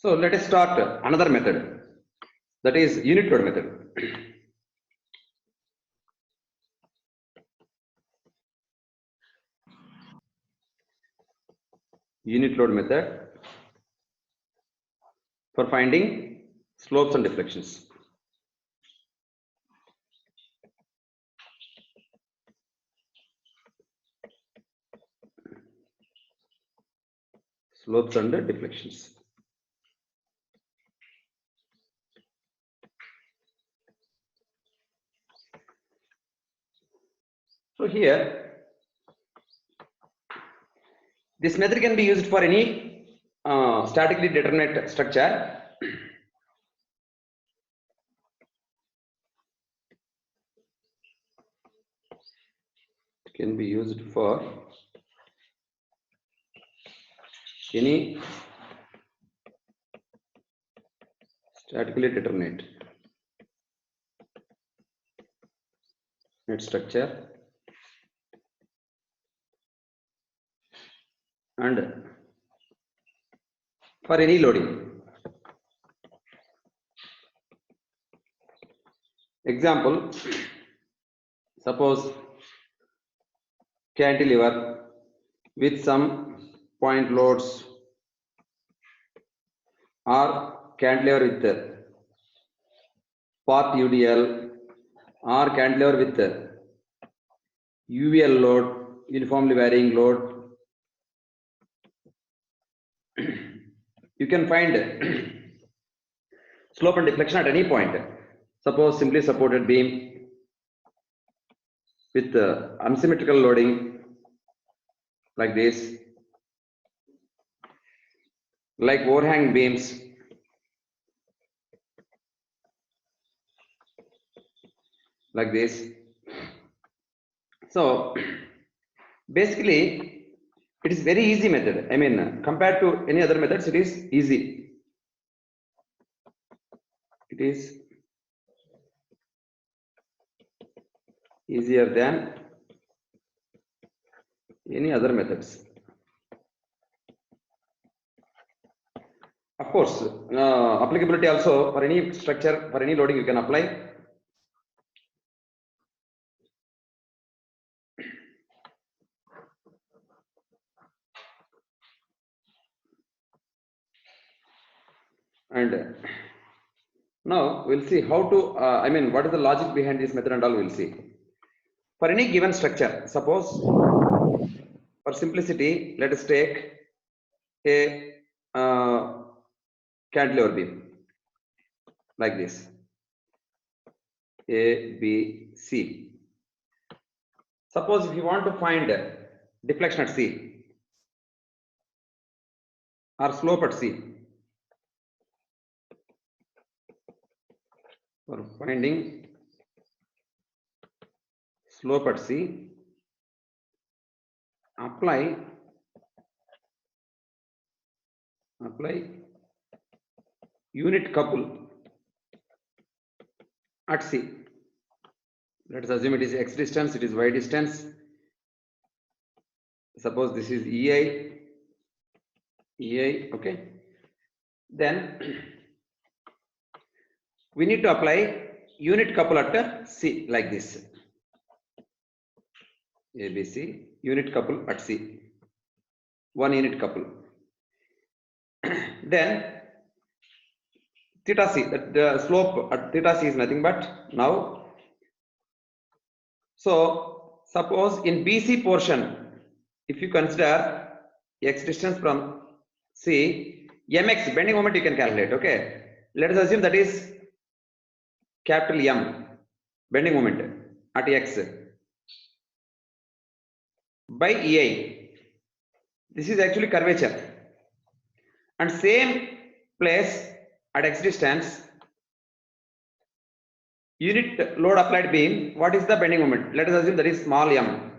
So let us start another method, that is unit load method. Unit load method for finding slopes and deflections. Slopes and deflections. So here, this method can be used for any statically determinate structure. It can be used for any statically determinate structure and for any loading. Example, suppose cantilever with some point loads or cantilever with part UDL or cantilever with UVL load, uniformly varying load. You can find slope and deflection at any point. Suppose simply supported beam with unsymmetrical loading like this, like overhang beams, like this. So basically it is very easy method. I mean, compared to any other methods, it is easy. It is easier than any other methods. Of course, applicability also for any structure, for any loading you can apply. And now we'll see how to, I mean, what is the logic behind this method and all we'll see. For any given structure, suppose for simplicity, let us take a cantilever beam like this, A, B, C. Suppose if you want to find deflection at C or slope at C, for finding slope at C, apply unit couple at C. Let us assume it is X distance, it is Y distance. Suppose this is EI, okay. Then we need to apply unit couple at C like this. ABC, unit couple at C. One unit couple. Then theta C, the slope at theta C is nothing but now. So suppose in BC portion, if you consider X distance from C, mx bending moment you can calculate. Okay, let us assume that is capital M bending moment at X by EI. This is actually curvature, and same place at X distance, unit load applied beam, what is the bending moment? Let us assume that is small m,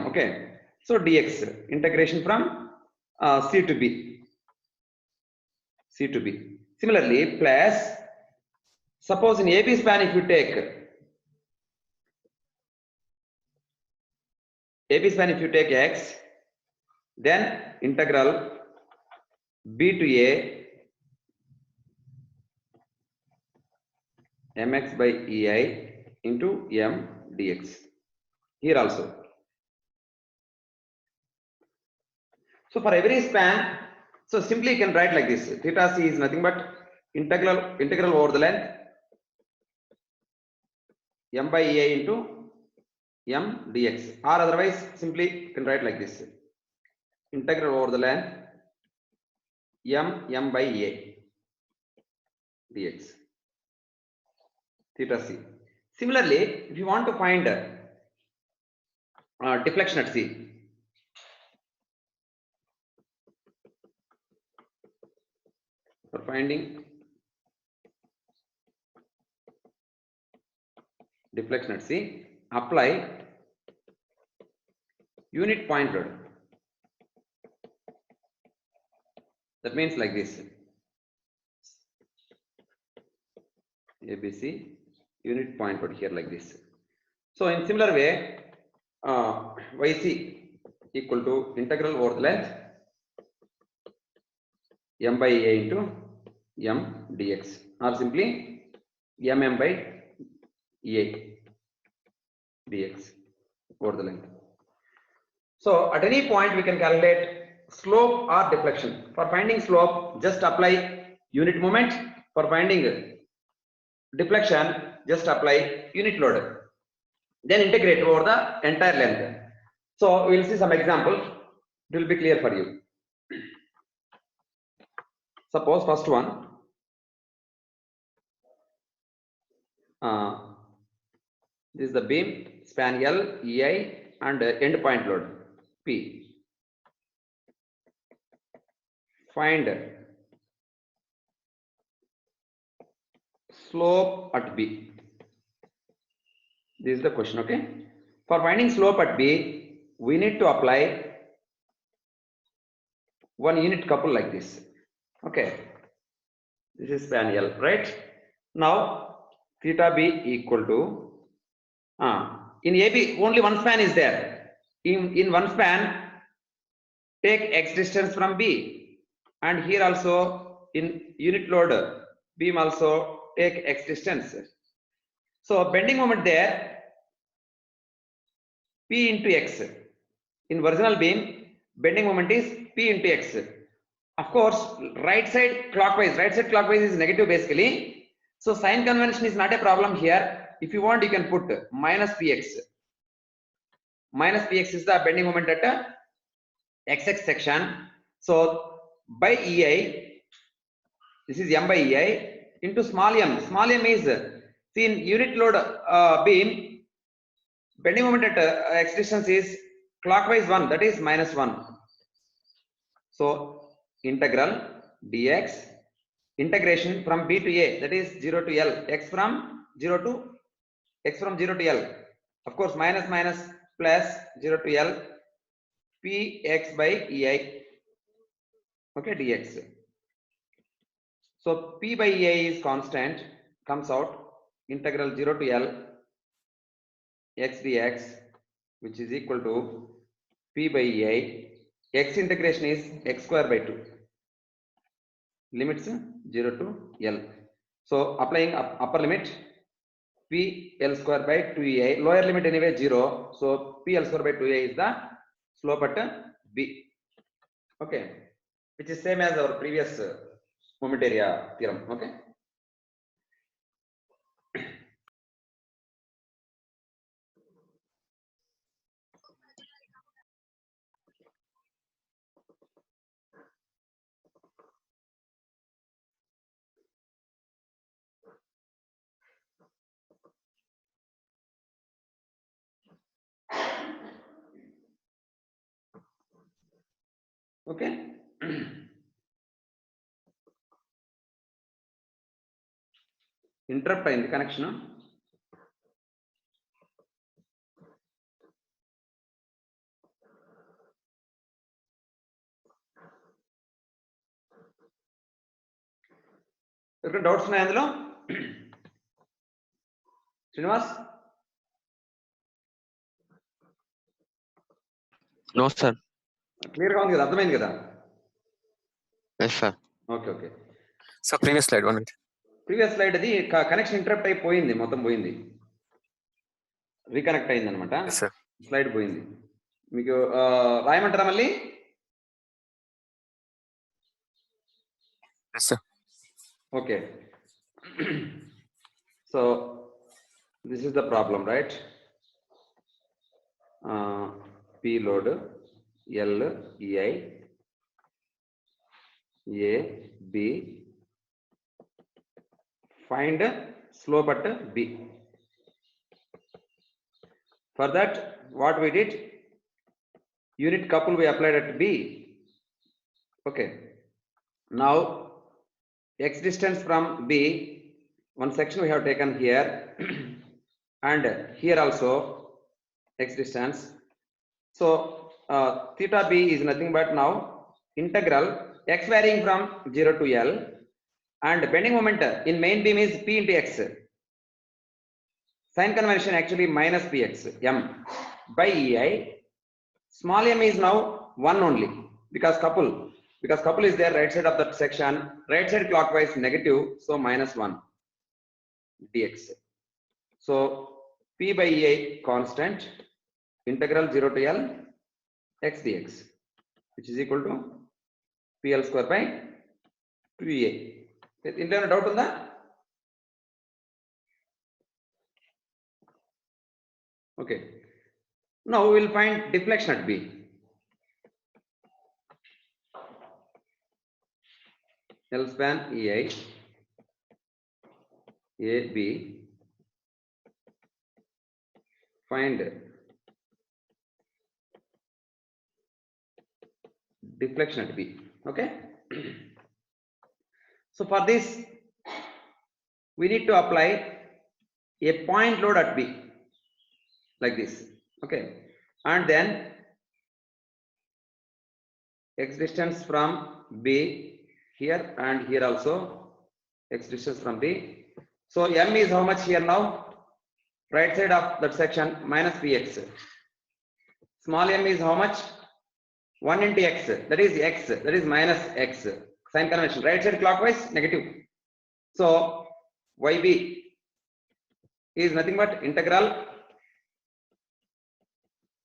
okay. So dx, integration from C to B. Similarly, plus, suppose in AB span if you take x, then integral B to A mx by ei into m dx. Here also. So for every span, so simply you can write like this. Theta c is nothing but integral over the length m by ei into m dx, or otherwise simply you can write like this. Integral over the length m by ei dx theta c. Similarly, if you want to find deflection at c, for finding deflection at c, apply unit point load. That means like this. ABC unit point load here like this. So in similar way, yc equal to integral over the length m by a into m dx, or simply mm by a dx over the length. So at any point we can calculate slope or deflection. For finding slope, just apply unit moment. For finding deflection, just apply unit load. Then integrate over the entire length. So we will see some examples. It will be clear for you. Suppose first one. This is the beam, span L, EI, and end point load P. Find slope at B. This is the question, okay? For finding slope at B, we need to apply one unit couple like this. Okay. This is span L, right? Now, theta B equal to, in AB, only one span is there. In one span, take X distance from B. And here also, in unit load, beam also take X distance. So, bending moment there, P into X. In vertical beam, bending moment is P into X. Of course, right side clockwise is negative basically. So sign convention is not a problem here. If you want, you can put minus Px. Minus Px is the bending moment at a XX section. So by EI, this is m by EI into small m. Small m is, see, in unit load beam, bending moment at X distance is clockwise 1, that is minus 1. So integral dx, integration from B to A, that is 0 to L, x from 0 to L. Of course, minus minus plus 0 to L, Px by EI. Okay, dx. So P by EI is constant, comes out integral 0 to L x dx, which is equal to P by EI. X integration is x square by 2. Limits 0 to L. So applying upper limit P L square by 2EI, lower limit anyway 0. So P L square by 2EI is the slope at B. Okay, which is same as our previous moment area theorem. Okay. Okay. Interrupt in the connection. Doubts ఉన్నాయా అందులో? Srinivas? No sir. Clear గా ఉంది కదా, అర్థమైంది కదా? Yes, sir. Okay, okay. So previous slide one minute. Previous slide అది connection interrupt అయిపోయింది, మొత్తం పోయింది, రీకనెక్ట్ అయింది అనమాట. Yes, sir. స్లైడ్ పోయింది. మీకు రాయమంటారా మళ్ళీ? Yes, sir. Okay. So this is the problem, right? P load L EI A B, find slope at B. For that, what we did, unit couple we applied at B. Okay. Now x distance from B, one section we have taken here and here also x distance. So theta B is nothing but now integral x varying from 0 to L, and bending moment in main beam is P into x. Sign convention actually minus Px m by EI. Small m is now 1 only because couple is there right side of that section, right side clockwise negative, so minus 1 dx. So P by EI constant, integral 0 to L x dx, which is equal to PL square by 2EA. Inter doubt on that? Okay. Now we will find deflection at B. L span EI AB, find deflection at B. Okay. So for this we need to apply a point load at B like this. Okay. And then x distance from B here and here also x distance from B. So m is how much here now? Right side of that section minus Px. Small m is how much? 1 into x, that is x, that is minus x. Sign convention, right side clockwise negative. So yb is nothing but integral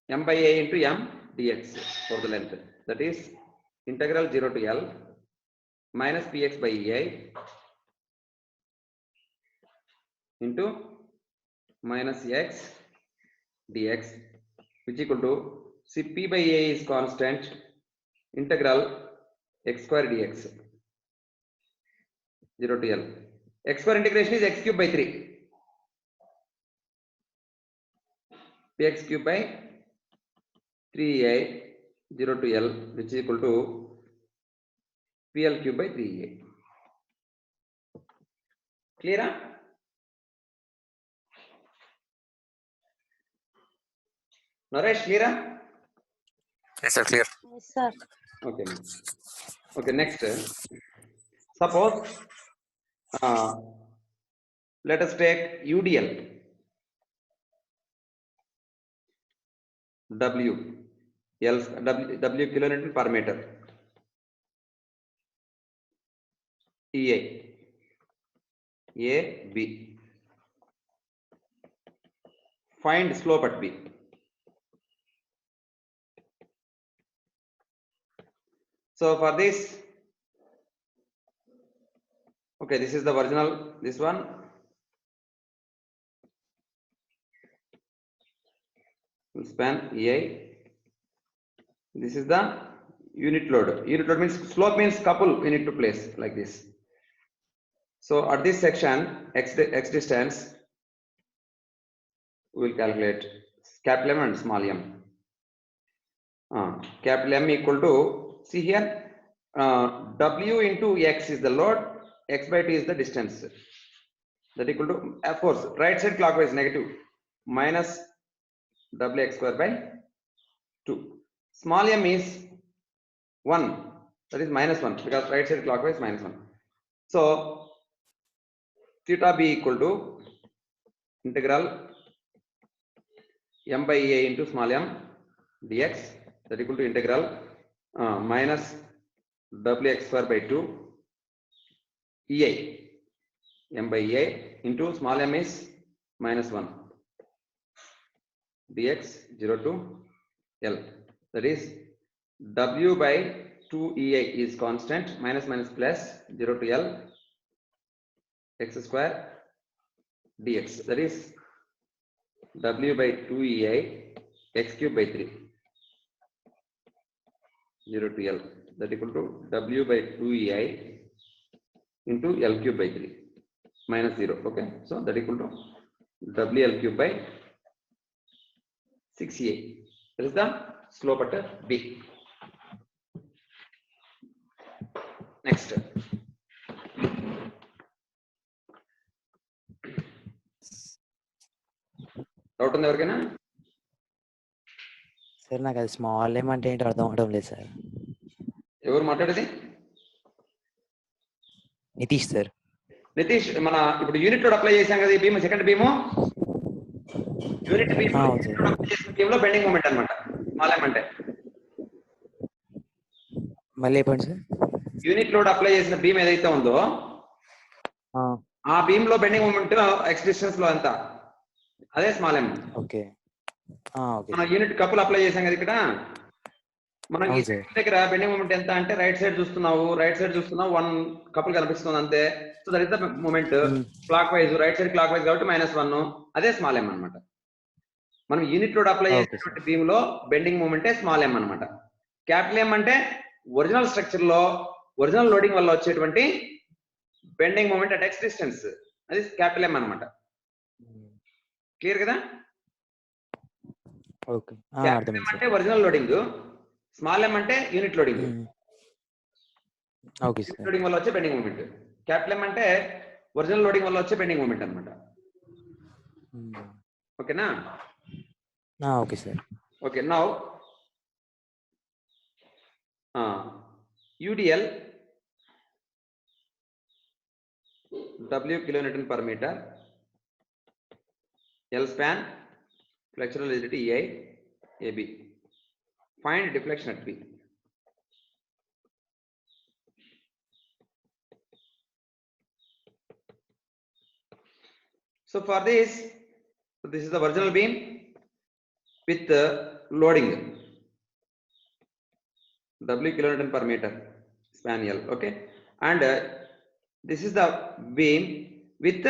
m by a into m dx for the length, that is integral 0 to L minus Px by EI into minus x dx, which equal to, see, P by A is constant, integral x square dx 0 to L. X square integration is x cube by 3, Px cube by 3a 0 to L, which is equal to PL cube by 3a. Clear? Naresh, clear? Yes, sir. Clear. Yes, sir. Okay. Okay, next. Suppose let us take UDL W kilonewton per meter, EA A B. Find slope at B. So for this, okay, this is the original, this one. Span EI. This is the unit load. Unit load means slope means couple we need to place like this. So at this section, x distance, we will calculate capital M and small m. Capital M equal to, see here, W into x is the load, x by t is the distance. That equal to, of course, right side clockwise negative, minus Wx square by 2. Small m is 1, that is minus 1, because right side clockwise minus 1. So theta b equal to integral m by a into small m dx, that equal to integral minus wx square by 2 ei m by ei into small m is minus 1 dx 0 to L. That is w by 2 ei is constant, minus minus plus 0 to L x square dx. That is w by 2 ei x cube by 3 0 to L. That equal to w by 2 ei into L cube by 3 minus 0. Okay, so that equal to WL cube by 6A. That is the slope at B. Next. Doubt on the organ? Sir నాకు అది small ఏం అంటే ఏంటో అర్థం అవడం లేదు sir. ఎవరు మాట్లాడేది? నితీష్ సార్. నితీష్, మన ఇప్పుడు యూనిట్ లోడ్ అప్లై చేసాం కదా, ఈ beam second beam unit beam లో బెండింగ్ మూమెంట్ అన్నమాట. స్మాల్ ఎం అంటే మళ్ళీ చెప్పండి సార్. యూనిట్ లోడ్ అప్లై చేసిన బీమ్ ఏదైతే ఉందో ఆ బీమ్ లో బెండింగ్ మూమెంట్ ఎక్స్ డిస్టెన్స్ లో ఎంత, అదే స్మాల్ ఎం. ఓకే మనం యూనిట్ కపుల్ అప్లై చేసాం కదా ఇక్కడ, మనం ఈ దగ్గర బెండింగ్ మూమెంట్ ఎంత అంటే రైట్ సైడ్ చూస్తున్నావు 1 కపుల్ కనిపిస్తుంది అంతే. So that is the moment clockwise, right side clockwise కాబట్టి -1, అదే స్మాల్ ఎం అన్నమాట. మనం యూనిట్ లోడ్ అప్లై చేసినటువంటి బీమ్ లో బెండింగ్ మూమెంటే స్మాల్ ఎం అన్నమాట. క్యాపిటల్ ఎం అంటే ఒరిజినల్ స్ట్రక్చర్ లో ఒరిజినల్ లోడింగ్ వల్ల వచ్చేటువంటి bending moment at x distance, అది క్యాపిటల్ ఎం అన్నమాట. క్లియర్ కదా? క్యాపిటల్ ఎం అంటే ఒరిజినల్ లోడింగ్, స్మాల్ ఎం అంటే యూనిట్ లోడింగ్. లోడింగ్ వల్ల వచ్చే బెండింగ్ మూమెంట్. క్యాపిటల్ ఎం అంటే ఒరిజినల్ లోడింగ్ వల్ల వచ్చే బెండింగ్ మూమెంట్ అన్నమాట. ఓకేనా? Okay sir. Okay, now UDL W kilonewton per meter, L span, flexural rigidity EI, AB. Find deflection at B. So for this is the original beam with loading W kilonewton per meter, span L. Okay, and this is the beam with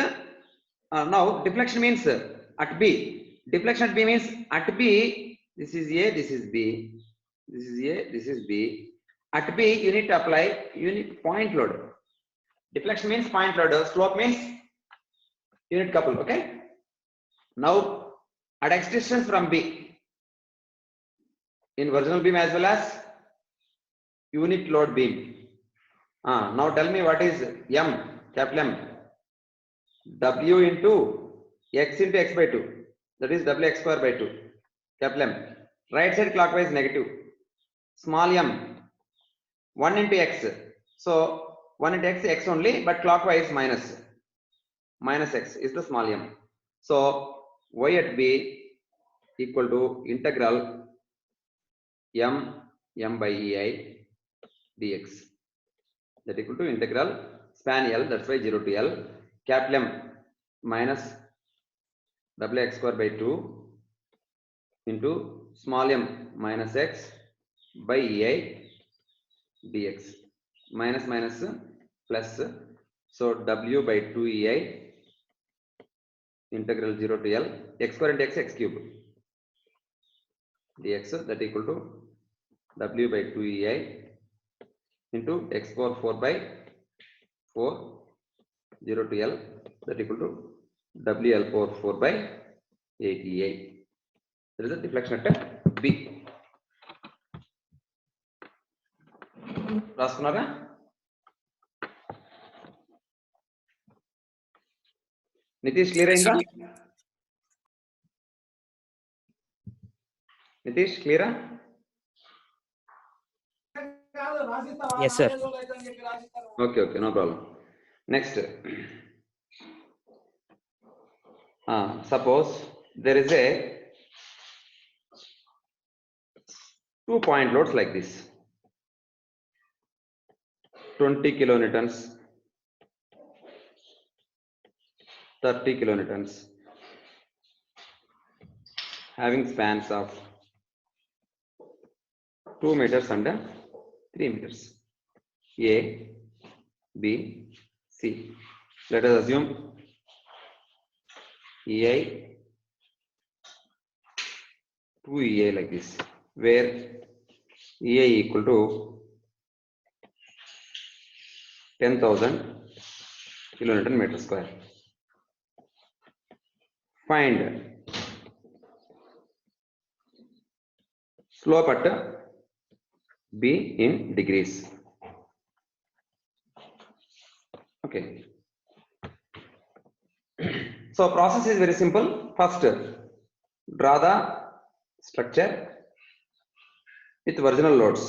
now deflection means at B. Deflection at B means at B, this is A, this is B, this is A, this is B. At B you need to apply unit point load. Deflection means point load, slope means unit couple. Okay, now at X distance from B, in original beam as well as unit load beam. Now tell me what is M, capital M. W into X into X by 2. That is WX square by 2. Capital M. Right side clockwise negative. Small m. 1 into X. So 1 into X, X only, but clockwise minus. Minus X is the small m. So Y at B equal to integral M by EI dx. That equal to integral span L, that's why 0 to L, capital M minus WX square by 2 into small m minus X by EI dx. Minus minus plus, so W by 2 EI integral 0 to L, X square into X, X cube dx. That equal to W by 2 EI into X power 4 by 4, 0 to L, that equal to WL power 4 by 8EI. There is a deflection at B. Raskunara? Nitish, clear ainda? Nitish, clear? Yes sir. Okay, no problem. Next, suppose there is a 2-point loads like this. 20 kilonewtons, 30 kilonewtons, having spans of 2 meters and 3 meters. A, B, C. Let us assume EI, 2 EI like this, where EI equal to 10,000 kilonewton meter square. Find slope at B in degrees. Okay. So process is very simple. First, draw the structure with original loads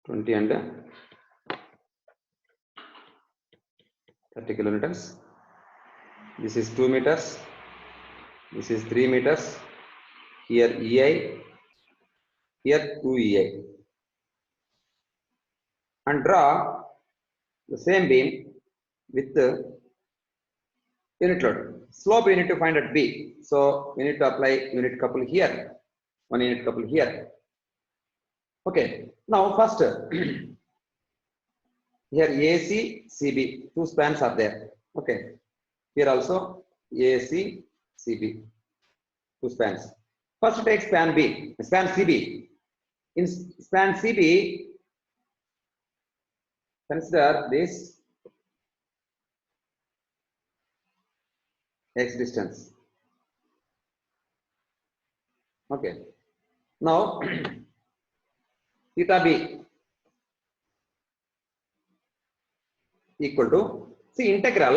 20 and 30 kilonewtons. This is 2 meters. This is 3 meters. Here EI. Here 2 EI. And draw the same beam with the unit load. Slope we need to find at B. So we need to apply unit couple here. One unit couple here. Okay. Now first here AC, CB, two spans are there. Okay. Here also AC, CB, two spans. First take span B, span CB. In span CB, consider this X distance. Okay. Now theta B equal to, see integral.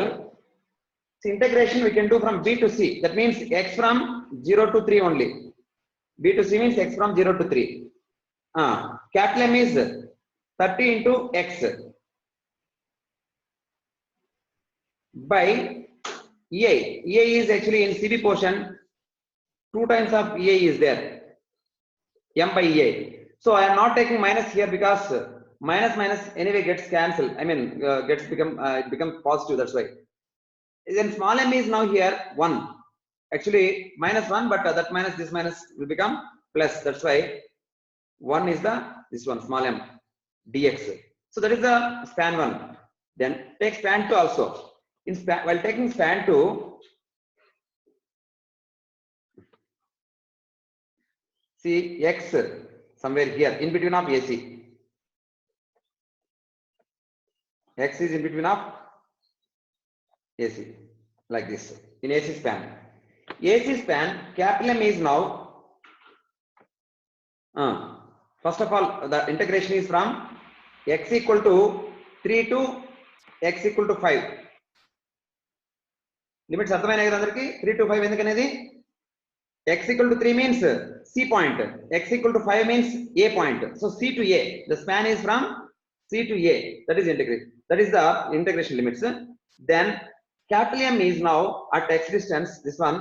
See integration we can do from B to C. That means X from 0 to 3 only. B to C means X from 0 to 3. Capital M is 30 into X by EA. EA is actually in CB portion. 2 times of EA is there. M by EA. So I am not taking minus here because minus minus anyway gets cancelled. I mean it becomes positive. That's why. Then small m is now here 1. Actually minus 1, but that minus this minus will become plus. That's why 1 is this one small m dx. So that is the span 1. Then take span 2 also. While taking span 2, see x somewhere here in between of AC. X is in between of AC like this in AC span. AC span capital M is now first of all the integration is from x equal to 3 to x equal to 5. Limits అర్థమైనాయి కదా అందరికి 3 to 5 ఎందుకనేది x equal to 3 means C point, x equal to 5 means A point. So C to A, the span is from C to A. That is integration. That is the integration limits. Then capital M is now at x distance. This one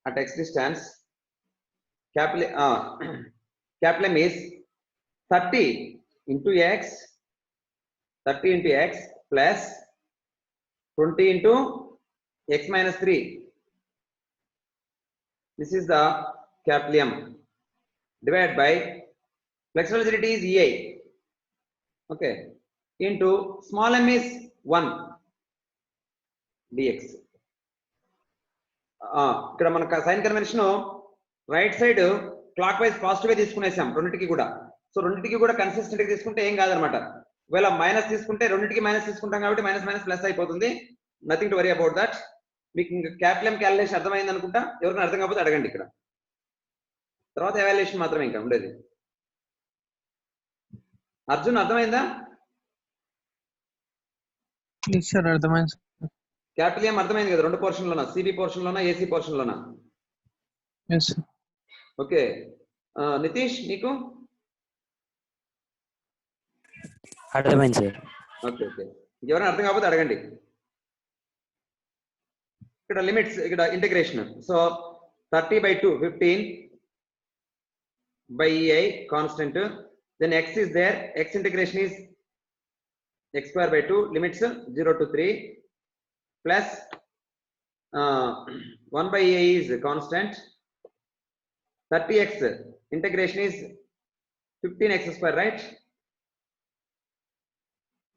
at x distance. Capital M is 30 into x. 30 into x plus 20 into x minus 3. This is the capital M divided by flexible rigidity is EI. Okay. Into small m is 1 dx. ఇక్కడ మనకు sign convention right side clockwise positive తీసుకునేసాం రెండింటికి కూడా. So రెండింటికి కూడా consistent గా తీసుకుంటే ఏం కాదనమాట. ఒకవేళ మైనస్ తీసుకుంటే రెండింటికి మైనస్ తీసుకుంటాం కాబట్టి మైనస్ మైనస్ ప్లస్ అయిపోతుంది. Nothing to worry about that. మీకు ఇంకా క్యాపిటల్ ఎం క్యాలిక్యులేషన్ అర్థమైంది అనుకుంటా. ఎవరికైనా అర్థం కాకపోతే అడగండి. ఇక్కడ తర్వాత ఎవాల్యుయేషన్ మాత్రమే ఇంకా ఉండేది. అర్జున్ అర్థమైందా? సార్ అర్థమైంది. క్యాపిటల్ ఎం అర్థమైంది కదా? రెండు పోర్షన్ లోనా, సిబి పోర్షన్ లోనా, ఏసీ పోర్షన్ లోనా? ఓకే. నితీష్ నీకు అర్థమైంది సార్. Okay okay. ఎవరైనా అర్థం కాకపోతే అడగండి. ఇక్కడ లిమిట్స్, ఇక్కడ integration. So 30/2 15 by EI constant, Then x is there. X integration is x square by 2, limits 0 to 3, plus 1 by a is constant. 30x integration is 15x square, right?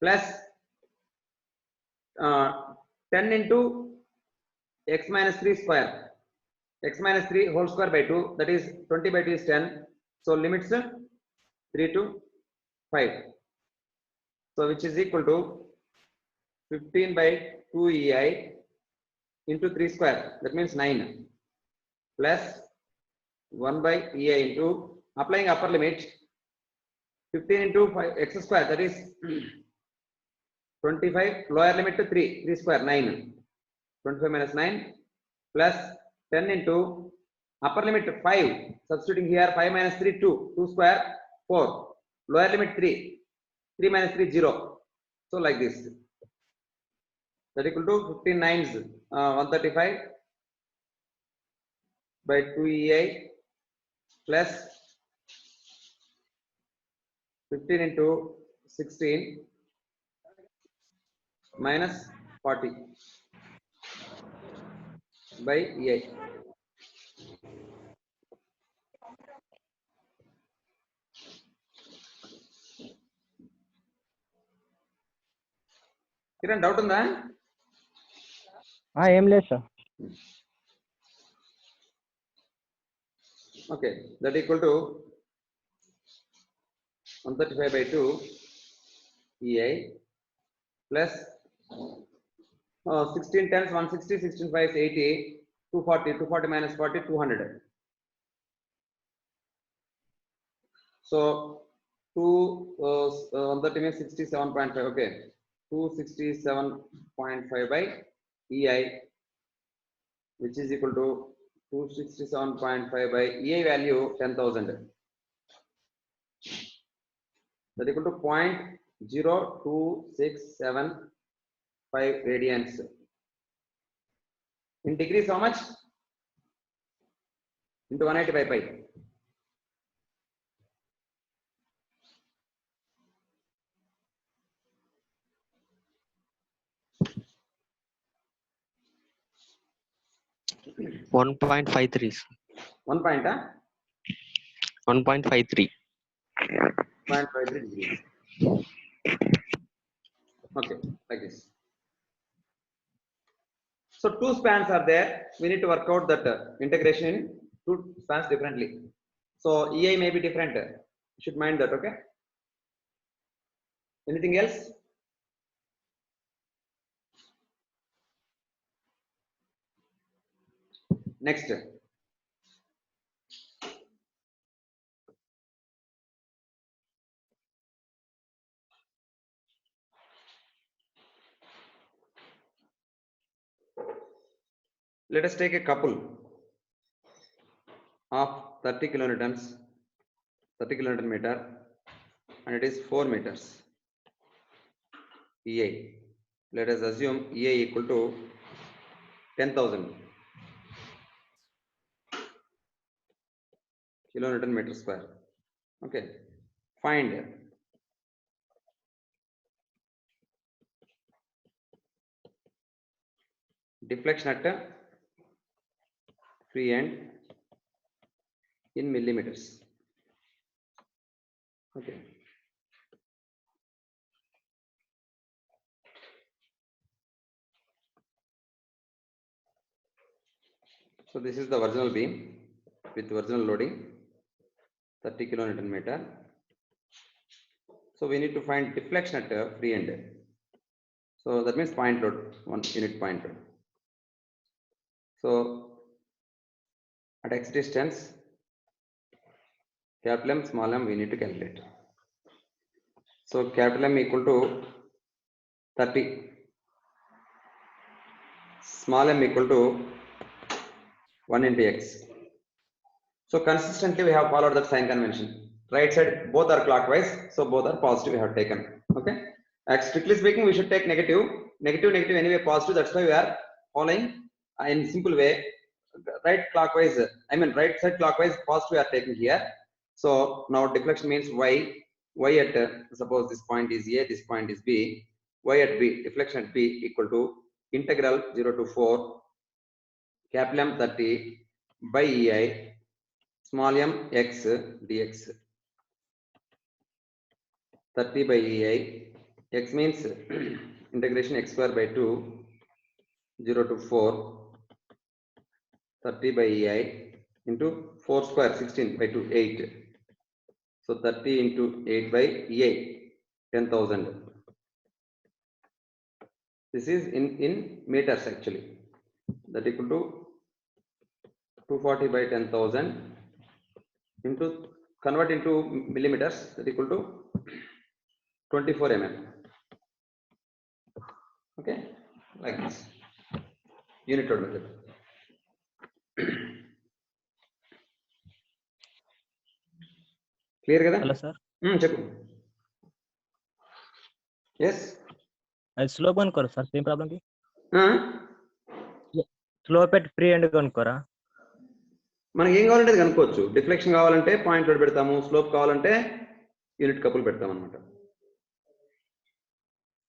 Plus 10 into x minus 3 square. X minus 3 whole square by 2, that is 20 by 2 is 10. So limits 3 to 5. So which is equal to 15 by 2 EI into 3 square, that means 9, plus 1 by EI into, applying upper limit, 15 into 5 x square, that is 25, lower limit to 3 square, 9, 25 minus 9, plus 10 into upper limit 5, substituting here 5 minus 3, 2 square, 4, lower limit 3 minus 3, 0. So like this, that equal to 15 nines, 135 by 2 EI plus 15 into 16 minus 40 by EI. Kiran, doubt on that? ఏం లేదు sir. Okay, that equal to 135 by 2 EI plus 16 times 160, 16 5 is 80, 240 minus 40, 200. So 130 means 67.5. Okay, 267.5 by EI, which is equal to 267.5 by EI value 10,000. That equal to 0.0265 radians. In degrees, how much? Into 185 pi. One 1.53. 1 point, huh? 1.53. 0.53 degrees. Okay, like this. So two spans are there. We need to work out that integration in two spans differently. So EI may be different. You should mind that, okay? Anything else? Next. Let us take a couple of 30 kilonewtons, 30 kilonewton meter, and it is 4 meters. EI. Let us assume EI equal to 10,000 kilonewton meter square. Okay. Find deflection at free end in millimeters. Okay. So this is the original beam with original loading, 30 kilonewton meter. So we need to find deflection at free end. So that means point load, 1 unit point load. So at x distance, capital M, small m, we need to calculate. So capital M equal to 30, small m equal to 1 into x. So consistently we have followed that sign convention. Right side both are clockwise, so both are positive we have taken. Okay. Strictly speaking, we should take negative, anyway positive. That's why we are following in simple way. Right clockwise, I mean right side clockwise, positive we are taking here. So now deflection means y y at suppose this point is A, this point is B, y at B, deflection at B equal to integral 0 to 4 capital M 30 by EI small m x dx. 30 by EI, x means integration x square by 2 0 to 4 30 by EI into 4 square 16 by 2 8. So 30 into 8 by EI 10,000. This is in meters actually. That equal to 240 by 10,000 into convert into millimeters, that equal to 24 mm. Okay, like this. Unit rod method. Clear kada? Hello, sir. చెప్పు. Yes. అది slope అనుకోరా sir, same ప్రాబ్లంకి slope at free end కనుక్కోరా. మనకి ఏం కావాలంటే అది కనుక్కోవచ్చు. డిఫ్లెక్షన్ కావాలంటే పాయింట్ లోడ్ పెడతాము, స్లోప్ కావాలంటే యూనిట్ కపుల్ పెడతాం అనమాట.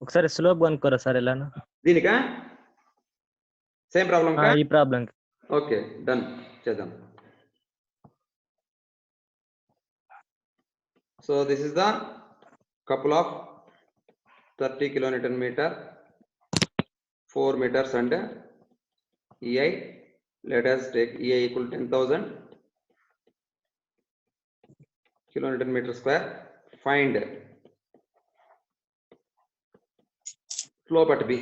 ఒకసారి స్లోప్ కనుక్కోరా సార్ ఎలాను. దీనికా సేమ్ ప్రాబ్లం కా? ఈ ప్రాబ్లం. ఓకే, డన్, చేద్దాం. So this is the couple of 30 kilonewton meter, 4 meters and EI. Let us take EI equal to 10,000 kilonewton meter square. Find slope at B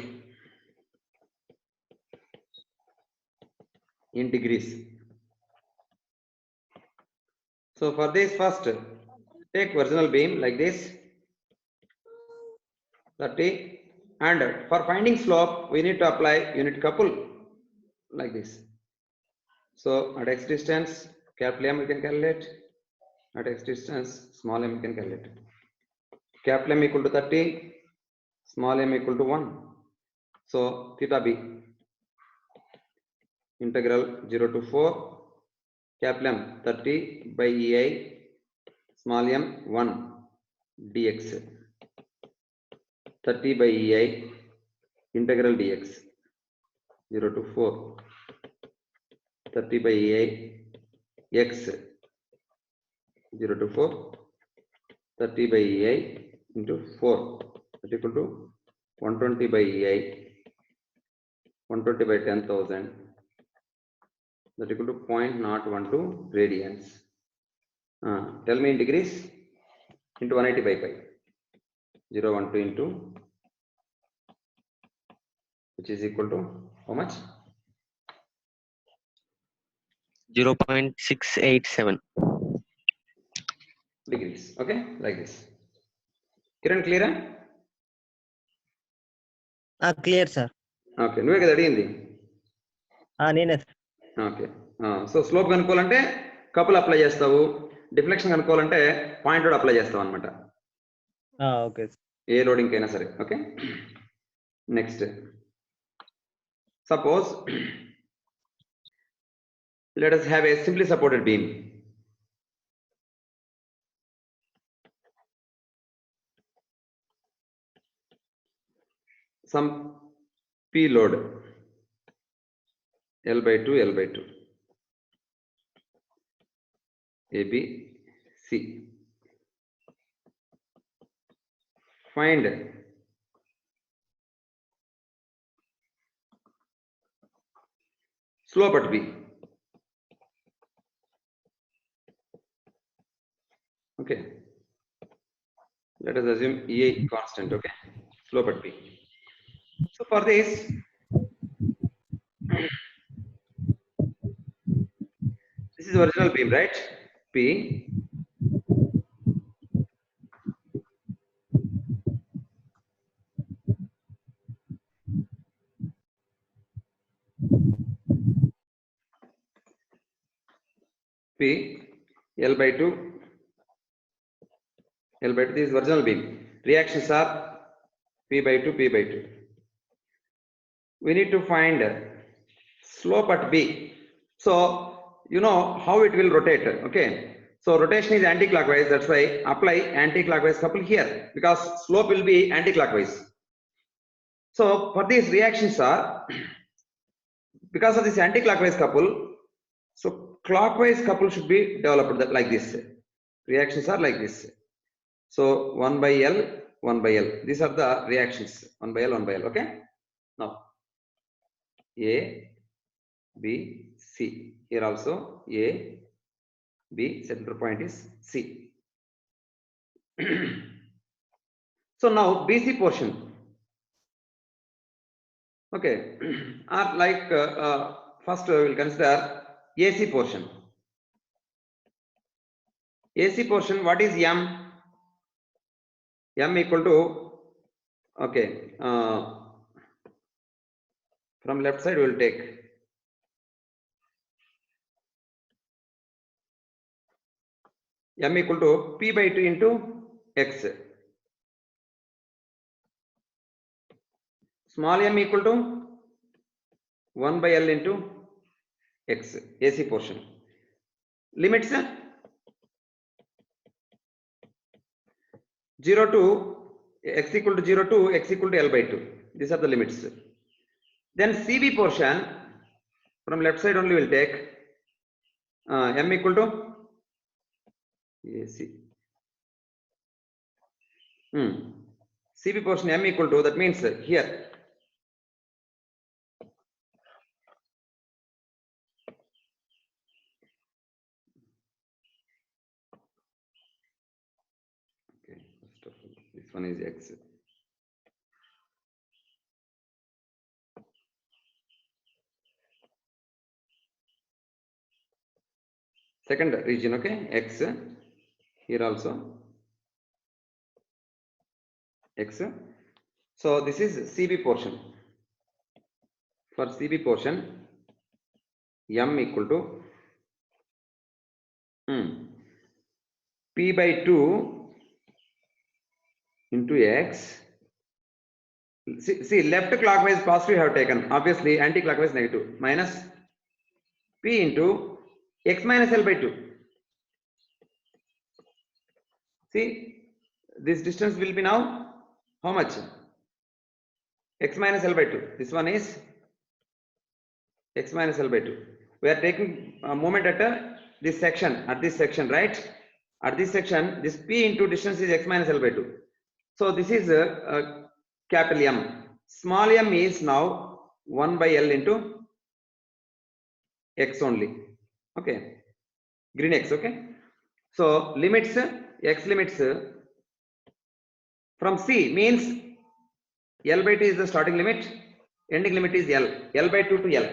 in degrees. So for this, first take original beam like this 30, and for finding slope we need to apply unit couple like this. So at x distance capital M we can calculate, at x distance small m we can calculate. Capital M equal to 30, small m equal to 1. So theta b integral 0 to 4 capital M 30 by EI small m 1 dx. 30 by EI integral dx 0 to 4 30 by EI x 0 to 4 30 by EI into 4, that equal to 120 by EI 120 by 10,000, that equal to 0.012 radians. Tell me in degrees. Into 180 by pi. 0.12 into, which is equal to how much? 0.687 degrees. Okay, like this. Kiran, clear? Clear sir. Okay, నువ్వే కదా అడిగింది. నేనే. Okay, so slope కనుక్కోవాలంటే couple apply చేస్తావు, deflection కనుక్కోవాలంటే point load apply చేస్తావు అనమాట. Okay, ఏ లోడింగ్ అయినా సరే. Okay, next suppose let us have a simply supported beam. Some P load L by 2 L by 2 A B C. Find slope at B. Okay, let us assume EA constant. Okay, slope at B. So for this, this is original beam, right? P. P L by 2 L by 2, this is original beam. Reactions are P by 2 P by 2. We need to find slope at B. So you know how it will rotate. Okay, So rotation is anti-clockwise. That's why apply anti-clockwise couple here because slope will be anti-clockwise. So for these reactions are because of this anti-clockwise couple. So clockwise couple should be developed like this. Reactions are like this. So 1 by L, 1 by L. These are the reactions. 1 by L, 1 by L. Okay. Now A, B, C. Here also A, B. Center point is C. So now BC portion. Okay. Are like first we will consider AC portion. AC portion. What is M? M equal to, okay, from left side we will take M equal to P by 2 into X. Small m equal to 1 by L into X, AC portion. Limits 0 to X equal to 0 to X equal to L by 2. These are the limits. Then CB portion, from left side only will take M equal to AC. CB portion M equal to, that means here okay, first of all, this one is X. Second region, okay, X. Here also X. So this is CB portion. For CB portion, M equal to P by 2 into X. See, left clockwise positive have taken, obviously anti-clockwise negative, minus P into X minus L by 2. See, this distance will be now how much? X minus L by 2. This one is X minus L by 2. We are taking a moment at this section, right? At this section, this P into distance is X minus L by 2. So this is capital M. Small m is now 1 by L into X only. Okay. Green X, okay. So limits, X limits from C means L by 2 is the starting limit, ending limit is L. L by 2 to L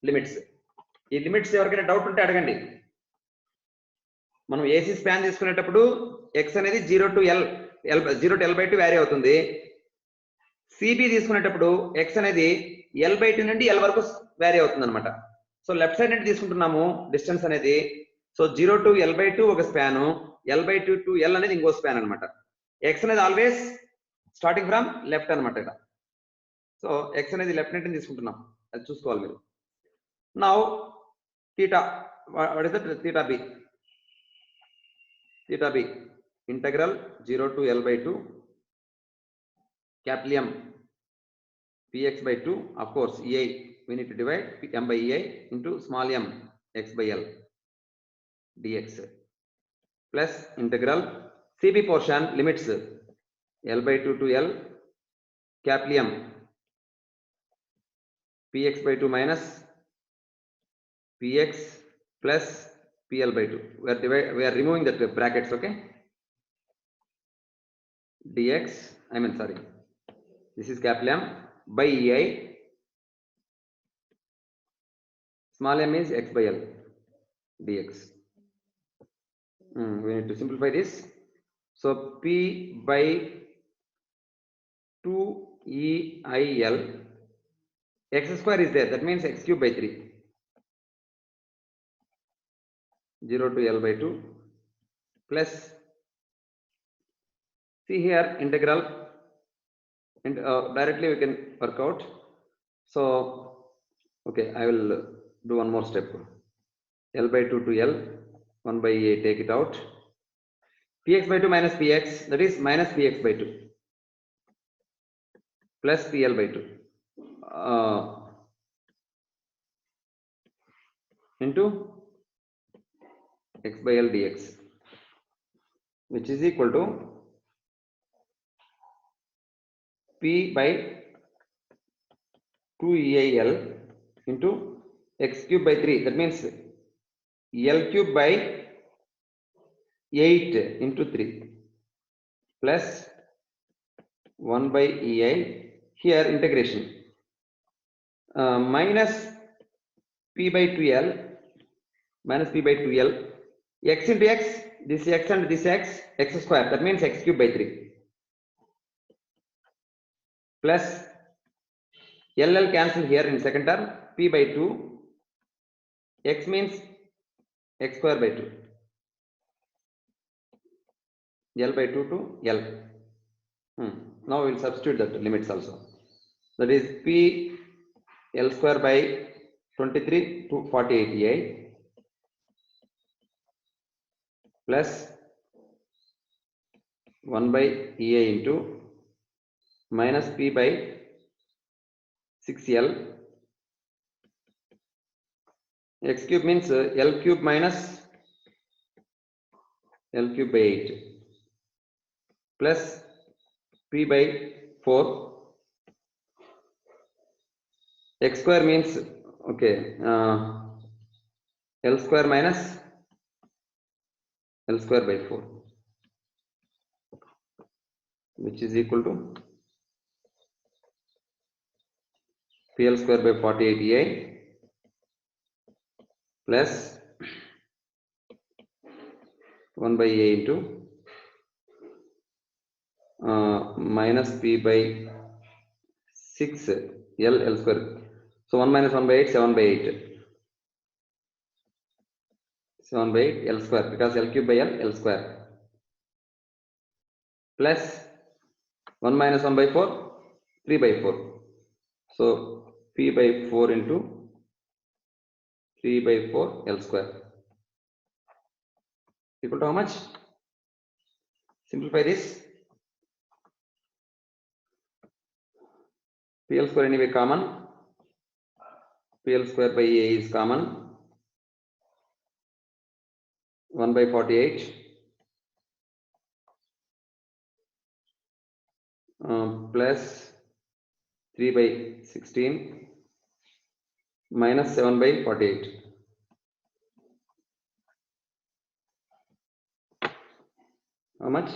limits. ఈ limits ఎవరికైనా doubt ఉంటే అడగండి. మనం AC span తీసుకునేటప్పుడు X అనేది 0 to L by 2 vary అవుతుంది. CB తీసుకునేటప్పుడు X అనేది L by 2 నుండి L వరకు వ్యారీ అవుతుంది అనమాట. సో లెఫ్ట్ సైడ్ నుండి తీసుకుంటున్నాము డిస్టెన్స్ అనేది. సో 0 to L by 2 ఒక span, L by 2 to L అనేది ఇంకో స్పాన్ అనమాట. X అనేది ఆల్వేస్ స్టార్టింగ్ ఫ్రమ్ లెఫ్ట్ అనమాట ఇక్కడ. సో X అనేది లెఫ్ట్ నుండి తీసుకుంటున్నాం, అది చూసుకోవాలి మీరు. Now theta, what is that? Theta b. Theta b integral 0 to L by 2 capital M px by 2, of course ei we need to divide m by ei into small m x by L dx plus integral CB portion limits L by 2 to L capital M px by 2 minus px plus pl by 2. We are removing that brackets, okay. Dx, this is capital M by ei, small m is x by L dx. We need to simplify this. So p by 2 EIL, x square is there, that means x cube by 3. 0 to L by 2 plus, see here integral, and directly we can work out. So okay, I will do one more step. L by 2 to L 1 by a, take it out. Px by 2 minus px, that is minus px by 2 plus pl by 2 into x by l dx, which is equal to p by 2 EIL into x cube by 3, that means L cube by 8 into 3 plus 1 by EI, here integration minus p by 2L minus p by 2L, x into x, this x and this x square, that means x cube by 3 plus LL cancel here in second term, p by 2, x means x square by 2, L by 2 to L. Now we will substitute that limits also. That is p L square by 23 to 48 EI plus 1 by EI into minus p by 6L. X cube means L cube minus L cube by 8 plus p by 4. X square means okay, L square minus L square by 4, which is equal to PL square by 48 EI plus 1 by A into minus p by 6 L square. So 1 minus 1 by 8, 7 by 8. 7 by 8 L square, because L cube by L square plus 1 minus 1 by 4, 3 by 4. So p by 4 into 3 by 4 L square equal to how much? Simplify this. PL square anyway common. PL square by A is common. 1 by 48 plus 3 by 16 minus 7 by 48. How much?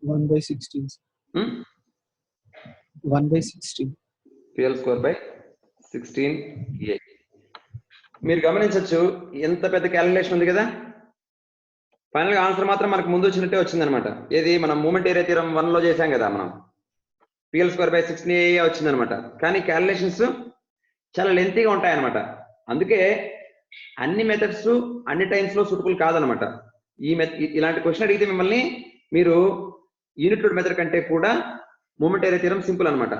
1 by 16. 1 by 16. PL square by 16 EI. మీరు గమనించవచ్చు ఎంత పెద్ద calculation ఉంది కదా. Final గా answer మాత్రం మనకు ముందు వచ్చినట్టే వచ్చిందనమాట. ఏది మనం మూమెంట్ ఏరియా థియరం 1 లో చేసాం కదా, మనం PL స్క్వేర్ బై 16 EI వచ్చిందనమాట. కానీ క్యాలిక్యులేషన్స్ చాలా లెంతీగా ఉంటాయన్నమాట. అందుకే అన్ని మెథడ్స్ అన్ని టైమ్స్ లో సూటబుల్ కాదనమాట. ఇలాంటి క్వశ్చన్ అడిగితే మిమ్మల్ని మీరు యూనిట్ లోడ్ మెథడ్ కంటే కూడా మూమెంట్ ఏరియా థియరం సింపుల్ అనమాట.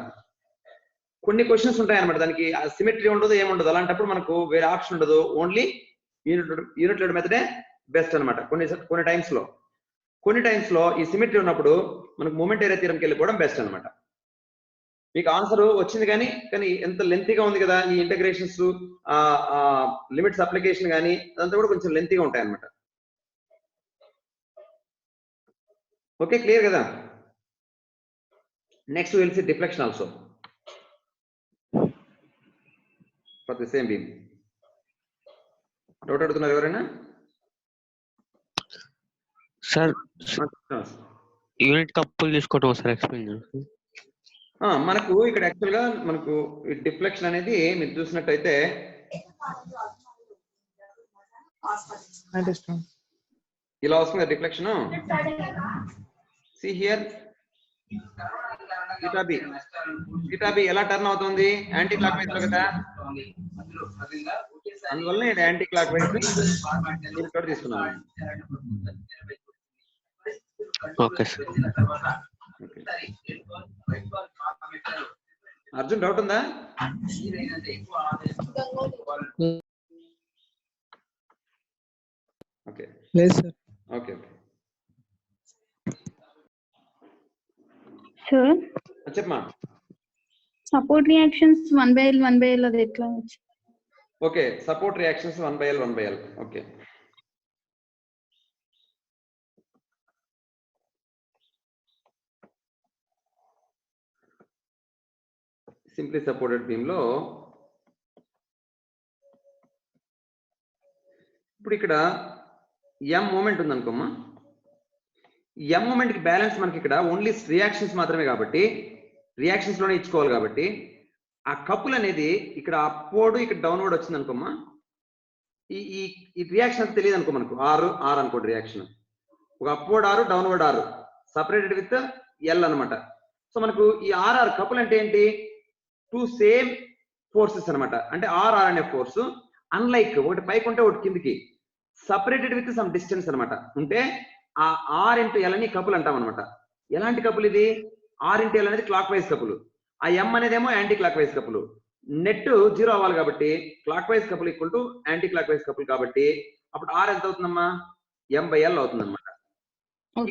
కొన్ని క్వశ్చన్స్ ఉంటాయన్నమాట, దానికి సిమెట్రీ ఉండదు, ఏముండదు. అలాంటప్పుడు మనకు వేరే ఆప్షన్ ఉండదు, ఓన్లీ యూనిట్ లోడ్ మెథడే బెస్ట్ అనమాట. కొన్ని టైమ్స్ లో ఈ సిమెట్రీ ఉన్నప్పుడు మనకు మూమెంట్ ఏరియా థియరంకి వెళ్ళిపోవడం బెస్ట్ అనమాట. మీకు ఆన్సర్ వచ్చింది కానీ ఎంత లెంతీగా ఉంది కదా, ఈ ఇంటగ్రేషన్స్ లిమిట్స్ అప్లికేషన్ కానీ అదంతా కూడా కొంచెం లెంతీగా ఉంటాయి అనమాట. ఓకే, క్లియర్ కదా. Next will see deflection also for the same beam. Doubt అడుగుతున్నారు ఎవరైనా? సార్ యూనిట్ కప్పులు తీసుకోవటం సార్ ఎక్స్ప్లెయిన్ చేయండి. మనకు ఇక్కడ యాక్చువల్ గా మనకు డిఫ్లెక్షన్ అనేది మీరు చూసినట్టయితే ఇలా వస్తుంది deflection. See here theta b ఎలా టర్న్ అవుతుంది? యాంటీ క్లాక్ వైజ్ లో కదా, అందువల్ల నేను యాంటీ క్లాక్ వైజ్ ఇక్కడ తీసుకున్నాను. Okay sir. అర్జున్ డౌట్ ఉందా? Okay. Yes, sir. Okay. Sir, చెప్పమా. support reactions 1 by L అది ఎట్లా వచ్చు? Okay, support reactions 1 by L. Okay. Simply supported beam లో ఇప్పుడు ఇక్కడ m మూమెంట్ ఉంది అనుకోమ్మా. m మూమెంట్ కి బ్యాలెన్స్ మనకి ఇక్కడ ఓన్లీ రియాక్షన్స్ మాత్రమే కాబట్టి రియాక్షన్స్ లోనే ఇచ్చుకోవాలి కాబట్టి ఆ కపుల్ అనేది ఇక్కడ అప్వర్డ్ ఇక్కడ డౌన్వర్డ్ వచ్చింది అనుకోమ్మా. ఈ రియాక్షన్ తెలియదు అనుకో మనకు ఆర్ అనుకోండి రియాక్షన్. ఒక upward R downward R separated with L అన్నమాట. సో మనకు ఈ ఆర్ఆర్ కపుల్ అంటే ఏంటి? టూ సేమ్ ఫోర్సెస్ అన్నమాట. అంటే ఆర్ఆర్ అనే ఫోర్స్ అన్లైక్ ఒకటి పైకి ఉంటే ఒకటి కిందికి సపరేటెడ్ విత్ సమ్ డిస్టెన్స్ అన్నమాట. ఉంటే ఆ ఆర్ ఇంటూ ఎల్ అని కపుల్ అంటాం అనమాట. ఎలాంటి కపుల్ ఇది? ఆర్ ఇంటూ ఎల్ అనేది క్లాక్ వైజ్ కపుల్, ఆ ఎం అనేదేమో anti clockwise couple. Net 0 అవ్వాలి కాబట్టి clockwise couple equal to anti clockwise couple కాబట్టి అప్పుడు ఆర్ ఎంత అవుతుందమ్మా? ఎం బై ఎల్ అవుతుంది అనమాట.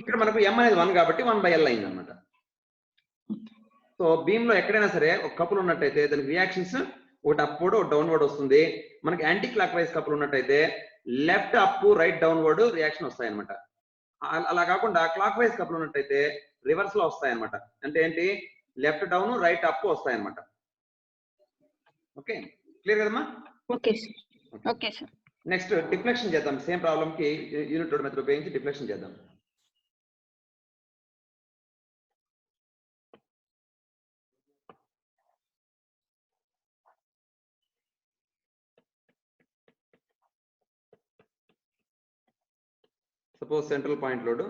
ఇక్కడ మనకు ఎం అనేది 1 కాబట్టి 1 బై ఎల్ అయింది అనమాట. సో బీమ్ లో ఎక్కడైనా సరే ఒక కపుల్ ఉన్నట్టయితే దానికి రియాక్షన్స్ ఒకటి అప్వర్డ్ ఒకటి డౌన్వర్డ్ వస్తుంది. మనకి యాంటీ క్లాక్ వైజ్ కపుల్ ఉన్నట్టయితే left up right downward reaction వస్తాయి అనమాట. అలా కాకుండా క్లాక్ వైజ్ కపుల్ ఉన్నట్టయితే రివర్స్ లో వస్తాయి అనమాట. అంటే ఏంటి? లెఫ్ట్ డౌన్ రైట్ అప్ వస్తాయి అనమాట. ఓకే, క్లియర్ కదమ్మా? Okay sir. Okay sir. Next deflection చేద్దాం. సేమ్ ప్రాబ్లం కి యూనిట్ లోడ్ మెథడ్ ఉపయోగించి డిఫ్లెక్షన్ చేద్దాం. Suppose central point load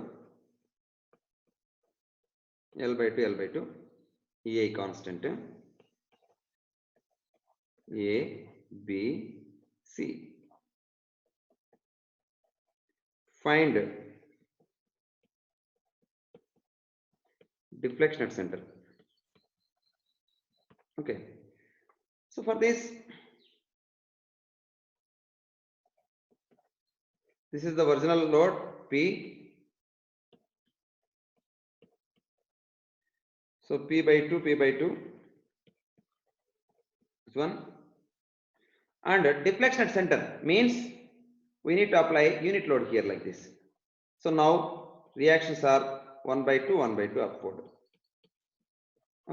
L by 2, EI constant, A, B, C. Find deflection at center. Okay. So for this is the original load P. So P by 2 is 1. And deflection at center means we need to apply unit load here like this. So now reactions are 1 by 2 upward.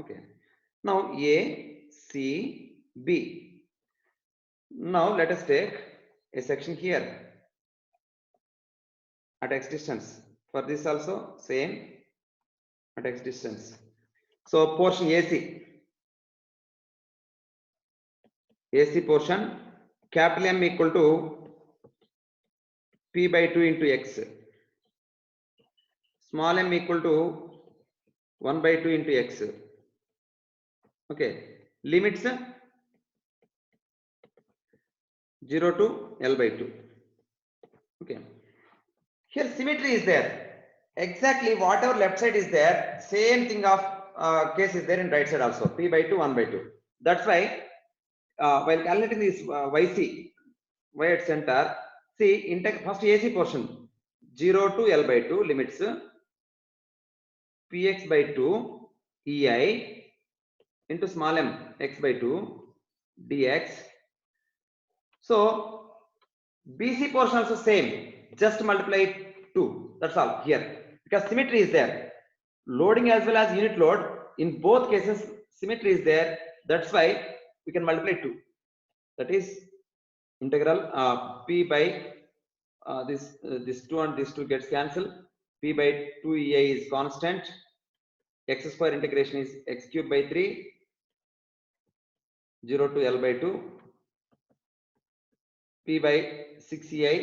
Okay. Now A, C, B. Now let us take a section here at x distance. For this also same at x distance. So portion AC portion, capital M equal to P by 2 into x, small m equal to 1 by 2 into x. Okay, limits 0 to L by 2. Okay, here symmetry is there. Exactly whatever left side is there, same thing of case is there in right side also. P by 2, 1 by 2. That's why while calculating this YC, Y at center, see first AC portion 0 to L by 2 limits Px by 2 EI into small m x by 2 dx. So BC portion also same, just multiply 2. That's all here, because symmetry is there. Loading as well as unit load, in both cases symmetry is there. That's why we can multiply 2. That is integral P by this 2 and this 2 gets cancelled. P by 2 EI is constant. X square integration is x cube by 3, 0 to L by 2. P by 6 EI,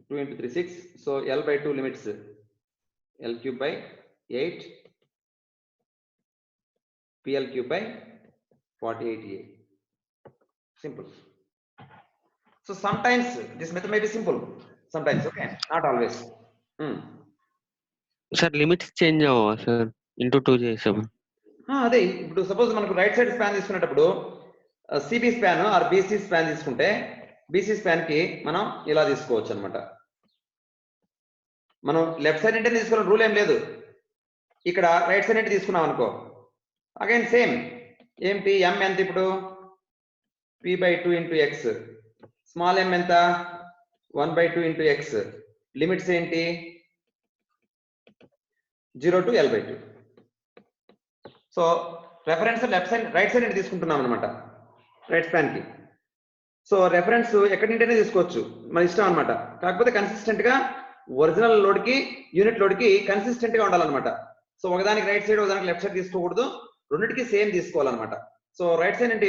2 into 3, 6. So L by 2 limits L cube by 8, PL cube by 48 EI. Simple. So sometimes this method may be simple, sometimes, okay, not always. Sir, limits change అవ్వవా sir? Into 2 చేసాము. అదే ఇప్పుడు suppose మనకు right side span తీసుకునేటప్పుడు CB span or BC span తీసుకుంటే BC span కి మనం ఇలా తీసుకోవచ్చు అనమాట. మనం లెఫ్ట్ సైడ్ అంటే తీసుకోవాలి రూల్ ఏం లేదు. ఇక్కడ రైట్ సైడ్ అంటే తీసుకున్నాం అనుకో, అగైన్ సేమ్. ఏంటి m ఎంత ఇప్పుడు p/2 into X, small m ఎంత 1/2 ఇంటూ ఎక్స్. లిమిట్స్ ఏంటి 0 to l/2. So reference left side right side నుంచి తీసుకుంటున్నాం అనమాట రైట్ స్పాన్ కి. సో రెఫరెన్స్ ఎక్కడి నుంటైనా తీసుకోవచ్చు, మన ఇష్టం అనమాట. కాకపోతే కన్సిస్టెంట్ గా ఒరిజినల్ లోడ్ కి యూనిట్ లోడ్ కి కన్సిస్టెంట్ గా ఉండాలన్నమాట. సో ఒకదానికి రైట్ సైడ్ ఒకదానికి లెఫ్ట్ సైడ్ తీసుకోకూడదు, రెండింటికి సేమ్ తీసుకోవాలన్నమాట. సో రైట్ సైడ్ అంటే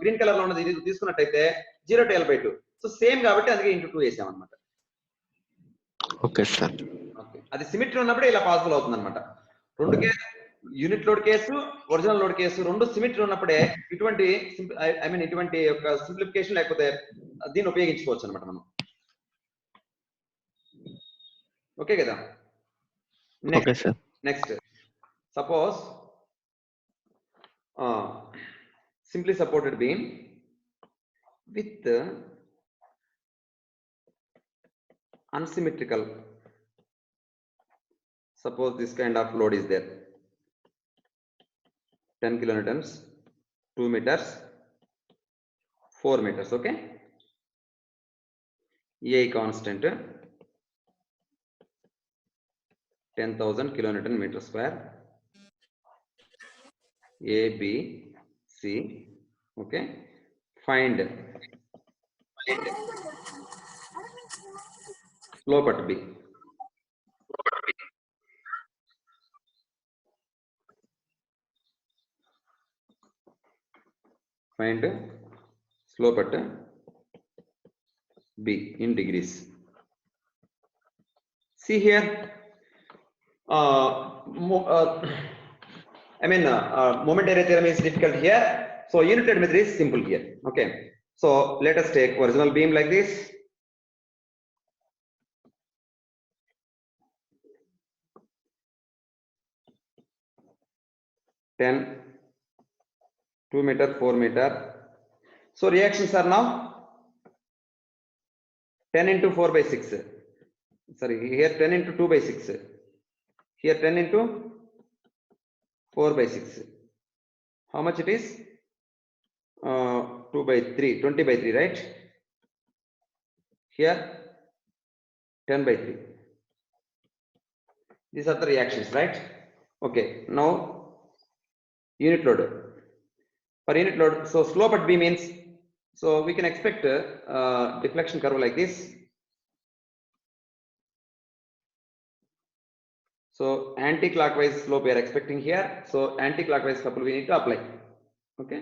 గ్రీన్ కలర్ లో ఉన్నది ఇది తీసుకున్నట్టయితే 0 to l/2. సో సేమ్ కాబట్టి అందుకే ఇంటూ 2 వేసాం అనమాట. Okay sir. అది సిమెట్రీ ఉన్నప్పుడే ఇలా పాసిబుల్ అవుతుంది అనమాట. రెండు case unit load case original load case రెండు సిమెట్రీ ఉన్నప్పుడే ఇటువంటి ఇటువంటి ఒక సింప్లిఫికేషన్ లేకపోతే దీన్ని ఉపయోగించుకోవచ్చు అనమాట మనం. ఓకే కదా. Okay sir. Next suppose simply supported beam with unsymmetrical. Suppose this kind of load is there, 10 kilonewtons, 2 meters, 4 meters. Okay, A constant 10,000 kilonewton meter square, A, B, C. Okay, find slope at B. Find slope at B in degrees. See here, moment area theorem is difficult here. So unit method is simple here. Okay. So let us take original beam like this. Ten, 2 meter, 4 meter. So reactions are now 10 into 4/6. Sorry, here 10 into 2/6. Here 10 into 4/6. How much it is? 2/3, 20/3, right? Here 10/3. These are the reactions, right? Okay. Now unit load. For unit load, so slope at B means, so we can expect deflection curve like this. So anti-clockwise slope we are expecting here. So anti-clockwise couple we need to apply. Okay,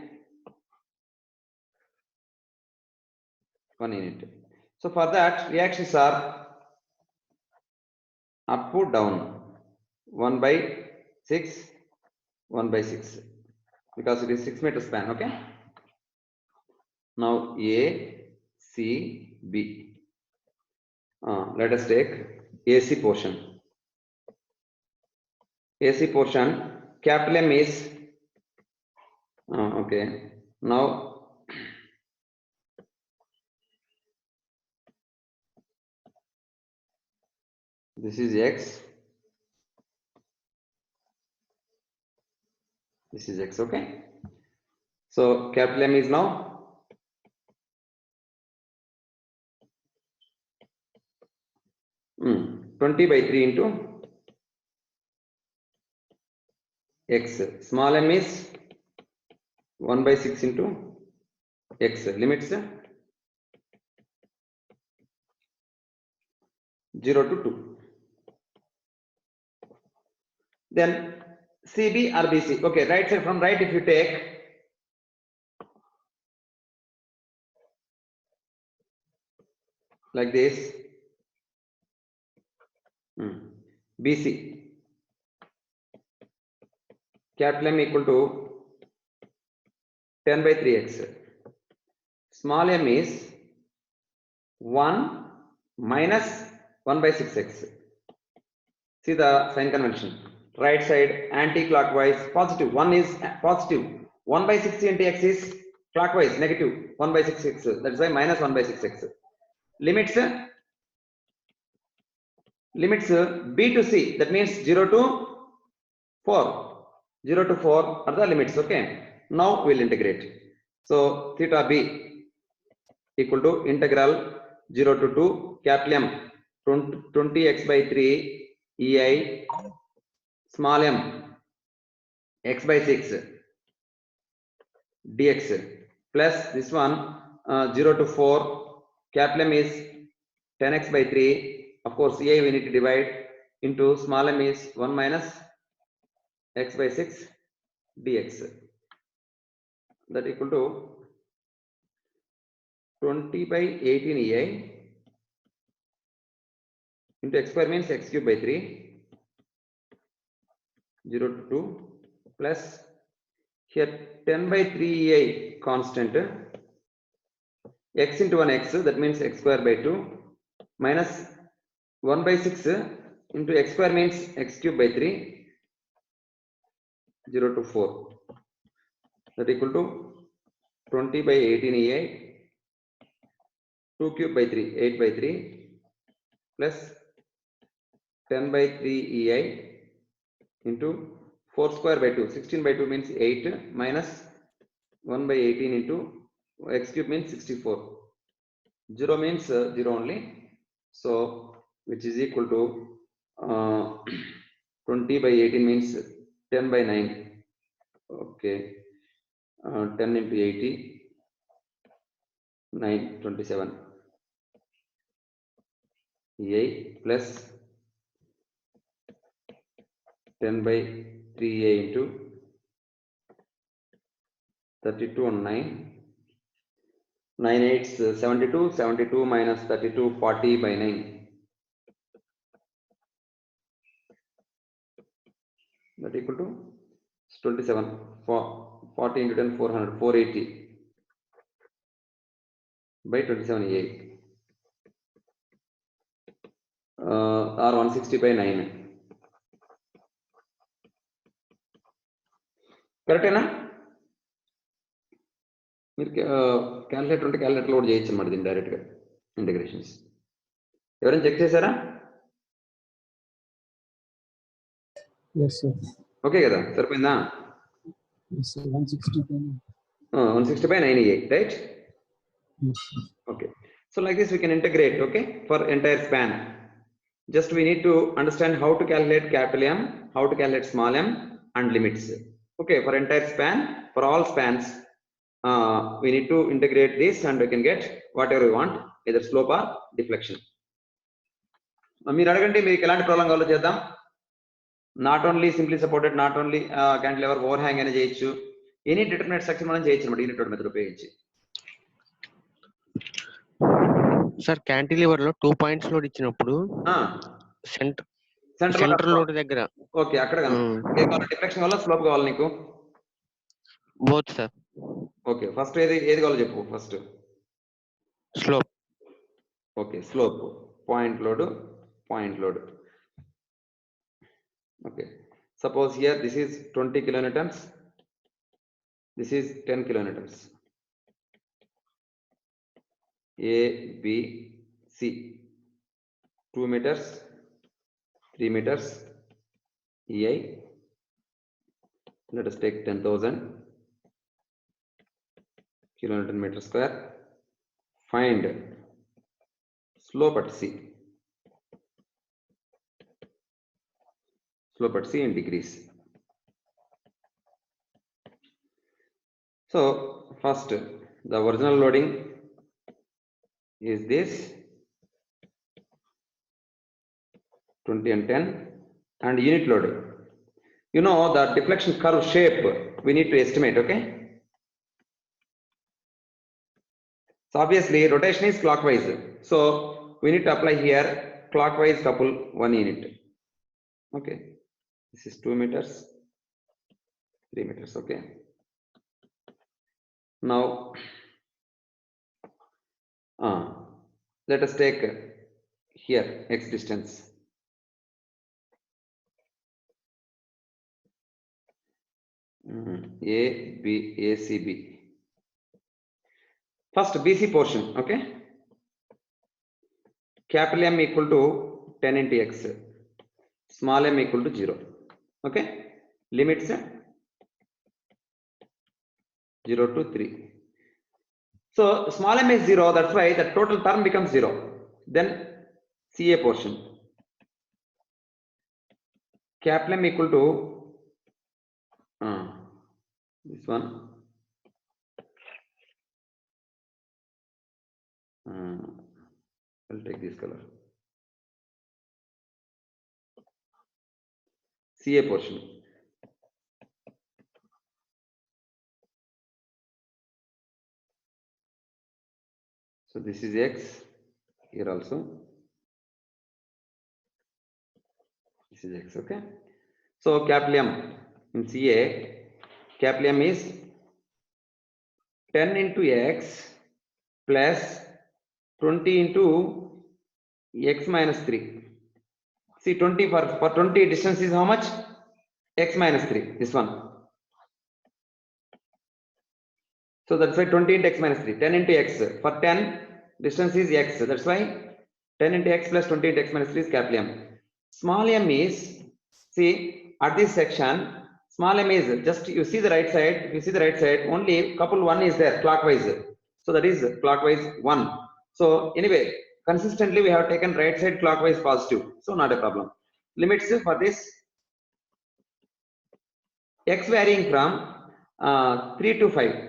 1 unit. So for that reactions are up or down, 1/6, 1/6, because it is 6 meter span. Okay, now A, C, B. Let us take AC portion. AC portion, capital M is okay. Now this is X, this is X. Okay, so capital M is now 20/3 into X. Small m is 1/6 into X. Limits 0 to 2. Then CB or BC. Okay, right side from right, if you take like this, BC, capital M equal to 10/3x. Small m is 1 minus 1/6x. See the sign convention. Right side anti-clockwise positive. 1 is positive. 1/6 into x is clockwise negative 1/6x. That's why minus 1/6x. Limits limits B to C, that means 0 to 4. 0 to 4 are the limits. Okay. Now we'll integrate. So theta B equal to integral 0 to 2 capital M 20x by 3 EI small m x by 6 dx plus this one 0 to 4 capital M is 10x by 3. Of course, EI we need to divide into small m is 1 minus x by 6 dx. That equal to 20 by 18 EI into x square means x cube by 3 0 to 2 plus here 10 by 3 EI constant x into 1 x, that means x square by 2 minus 1 by 6 into x square means x cube by 3 0 to 4, that equal to 20 by 18 EI 2 cube by 3 8 by 3 plus 10 by 3 EI into 4 square by 2 16 by 2 means 8 minus 1 by 18 into x cube means 64. 0 means 0 only, so which is equal to 20 by 18 means 10 by 9. Okay, 10 into 80 9 27 EI plus 10 by 3A into 32 on 9 9 8s 72 72 minus 32 40 by 9, that equal to 27 40 into 10 400 480 by 27 EI or 160 by 9. Correct ena? మీరు calculator ఉంటే calculator load చేయొచ్చు అన్నమాట దీన్ని డైరెక్ట్గా integrations. ఎవరైనా check చేశారా? Yes, sir. Okay కదా, సరిపోయిందా? Yes, sir. 160 by 9. 160 by 98, right? Yes, sir. Okay. So like this we can integrate, okay, for entire span. Just we need to understand how to calculate capital M, how to calculate small m and limits. Okay, for entire span, for all spans, we need to integrate this and we can get whatever we want, either slope or deflection. మీరు అడగండి మీకు ఎలాంటి problem కావాలో చేద్దాం. Not only simply supported, not only cantilever over hang అని చేయొచ్చు, any determinate structure మనం చేయొచ్చు అన్నమాట యూనిట్ మెథడ్ ఉపయోగించి. సార్ క్యాంటిలివర్ లో 2 పాయింట్స్ లోడ్ ఇచ్చినప్పుడు సెంటర్ లోడ్ దగ్గర ఓకే అక్కడ డిఫ్లెక్షన్ వల్ల స్లోప్ కావాలి నీకు? Both sir. ఓకే, ఫస్ట్ ఏది కావాలో చెప్పు. First slope. Okay, slope point load okay. Suppose here this is 20 kilonewtons, this is 10 kilonewtons. A, B, C, 2 meters, 3 meters, EI, let us take 10,000 kilonewton meter square. Find slope at C. Slope at C in degrees. So first the original loading is this 20 and 10 and unit load. You know the deflection curve shape we need to estimate, okay? So obviously rotation is clockwise, so we need to apply here clockwise couple 1 unit. Okay, this is 2 meters, 3 meters. Okay, now let us take here x distance. A, B, A, C, B. First BC portion, okay. Capital M equal to 10 into x, small m equal to 0. Okay, limits 0 to 3. So small m is 0, that's why the total term becomes 0. Then CA portion, capital M equal to this one, I'll take this color, CA portion. So this is x here also. This is x, okay. So capital M in CA, capital M is 10 into x plus 20 into x minus 3. See, 20 for 20 distance is how much? X minus 3, this one. So that's why 20 into x minus 3, 10 into x. For 10, distance is x. That's why 10 into x plus 20 into x minus 3 is capital M. Small m is, see, at this section, small m is just, you see the right side, you see the right side, only couple 1 is there clockwise. So that is clockwise 1. So anyway, consistently we have taken right side clockwise positive. So not a problem. Limits for this, x varying from 3 to 5.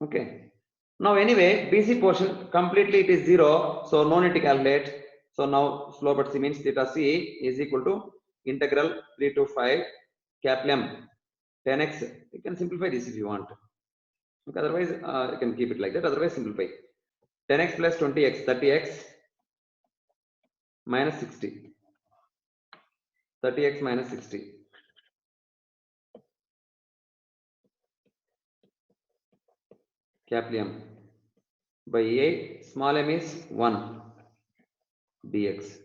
Okay. Now anyway, BC portion completely it is 0, so no need to calculate. So now slope at C means theta C is equal to integral 3 to 5 capital M 10x. You can simplify this if you want. Okay, otherwise you can keep it like that. Otherwise simplify. 10x plus 20x, 30x minus 60. 30x minus 60. Capital M by A, small m is 1 dx.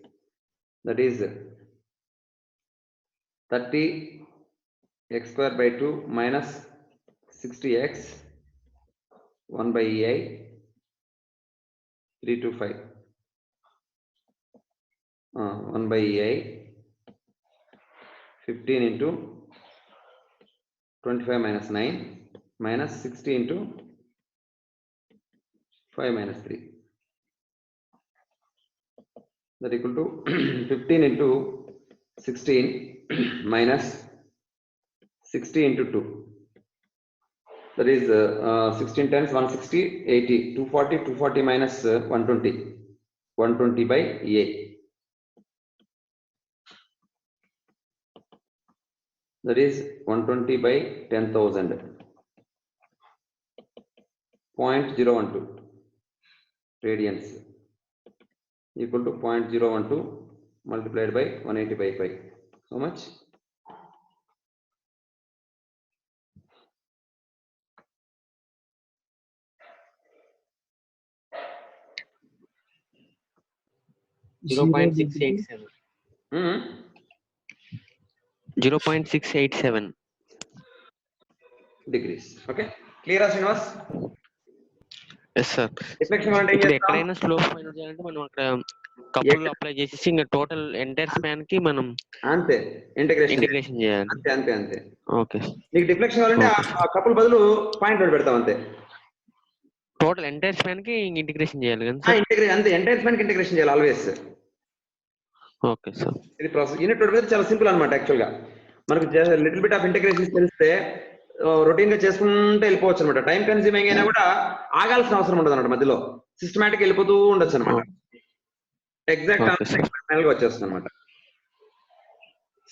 That is 30 x square by 2 minus 60x 1 by EI 3 to 5 1 by EI 15 into 25 minus 9 minus 60 into 5 minus 3, that equal to 15 into 16 minus 60 into 2, that is 16 times 160 80 240 240 minus 120 120 by EA, that is 120 by 10,000 0.012 radians equal to 0.012 multiplied by 180 by 5. How much? Zero point 687. 0.687 degrees. Okay, clear as Srinivas? yes sir. Deflection అంటే ఏం ఇప్పుడు చేస్తాం? ఎక్కడైనా slope find చేయాలంటే మనం అక్కడ couple apply చేసేసి ఇంకా టోటల్ ఎంటైర్ స్పాన్ కి మనం అంతే ఇంటిగ్రేషన్ ఇంటిగ్రేషన్ చేయాలి. అంతే అంతే అంతే. ఓకే నీకు డిఫ్లెక్షన్ కావాలంటే ఆ కపుల్ బదులు పాయింట్ ఒకటి పెడతాం అంతే. టోటల్ ఎంటైర్ స్పాన్ కి ఇంటిగ్రేషన్ చేయాలి కదా సార్? ఇంటిగ్రేషన్ అంతే, ఎంటైర్ స్పాన్ కి ఇంటిగ్రేషన్ చేయాలి ఆల్వేస్. Okay sir. ఇది ప్రాసెస్ యూనిట్ మీద చాలా సింపుల్ అన్నమాట. యాక్చువల్ గా మనకు లిటిల్ బిట్ ఆఫ్ ఇంటిగ్రేషన్ తెలిస్తే రొటీన్ గా చేసుకుంటే వెళ్ళిపోవచ్చు అనమాట. టైం కన్స్యూమింగ్ అయినా కూడా ఆగాల్సిన అవసరం ఉండదు అనమాట. మధ్యలో సిస్టమేటిక్ వెళ్ళిపోతూ ఉండొచ్చు అనమాట. ఎగ్జాక్ట్ ఫైనల్ గా వచ్చేస్తుంది అనమాట.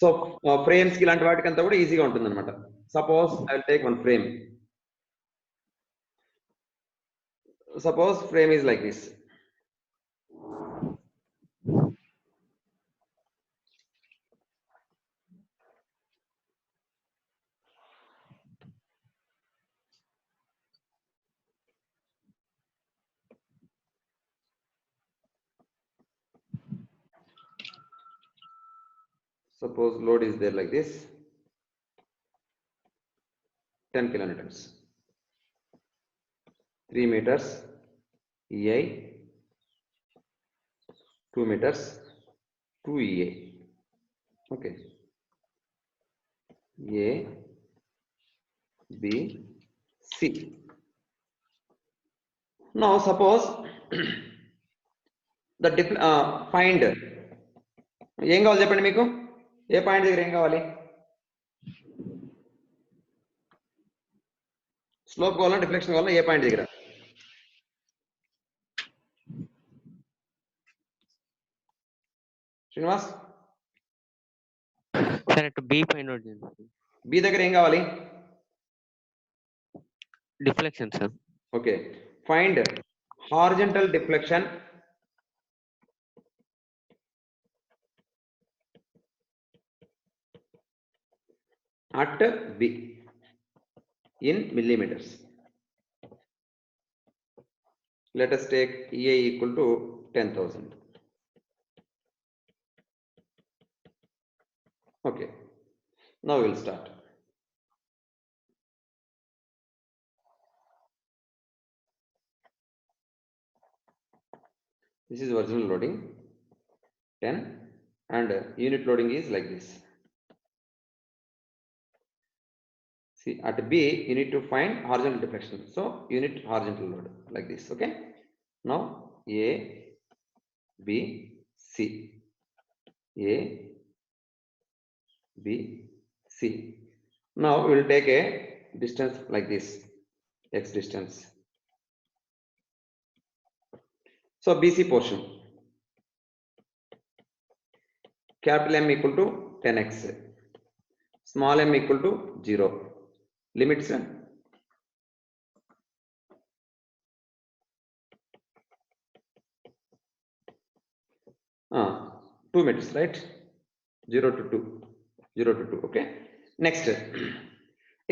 సో ఫ్రేమ్స్ కి ఇలాంటి వాటికి అంతా కూడా ఈజీగా ఉంటుంది అనమాట. Suppose I will take one frame. Suppose frame is like this. Suppose load is there like this, 10 kilonewtons, 3 meters EI, 2 meters, 2 EA. Okay. A, B, C. Now suppose the find ఏం కావాలి చెప్పండి మీకు ఏ పాయింట్ దగ్గర ఏం కావాలి slope కావాలా deflection కావాలా ఏ point దగ్గర శ్రీనివాస్ సార్ అటు బి ఫైండ్ అవుట్ చేయండి. బి దగ్గర ఏం కావాలి deflection sir. Okay find horizontal deflection at B in millimeters. Let us take EA equal to 10,000. Okay, now we will start. This is original loading 10 and unit loading is like this. See, at B, you need to find horizontal deflection. So, unit horizontal load like this. Okay. Now, A, B, C. A, B, C. Now, we will take a distance like this, X distance. So, BC portion. Capital M equal to 10x. Small m equal to 0. Limits 2 meters, right? 0 to 2, 0 to 2. Okay. Next,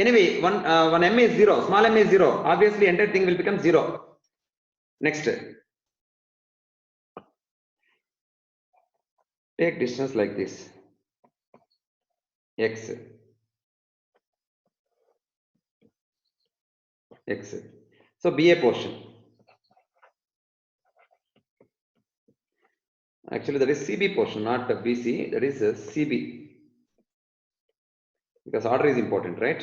anyway, one m is 0, small m is 0. Obviously, entire thing will become 0. Next, take distance like this, x. X. So BA portion. Actually, that is CB portion, not BC. That is CB. Because order is important, right?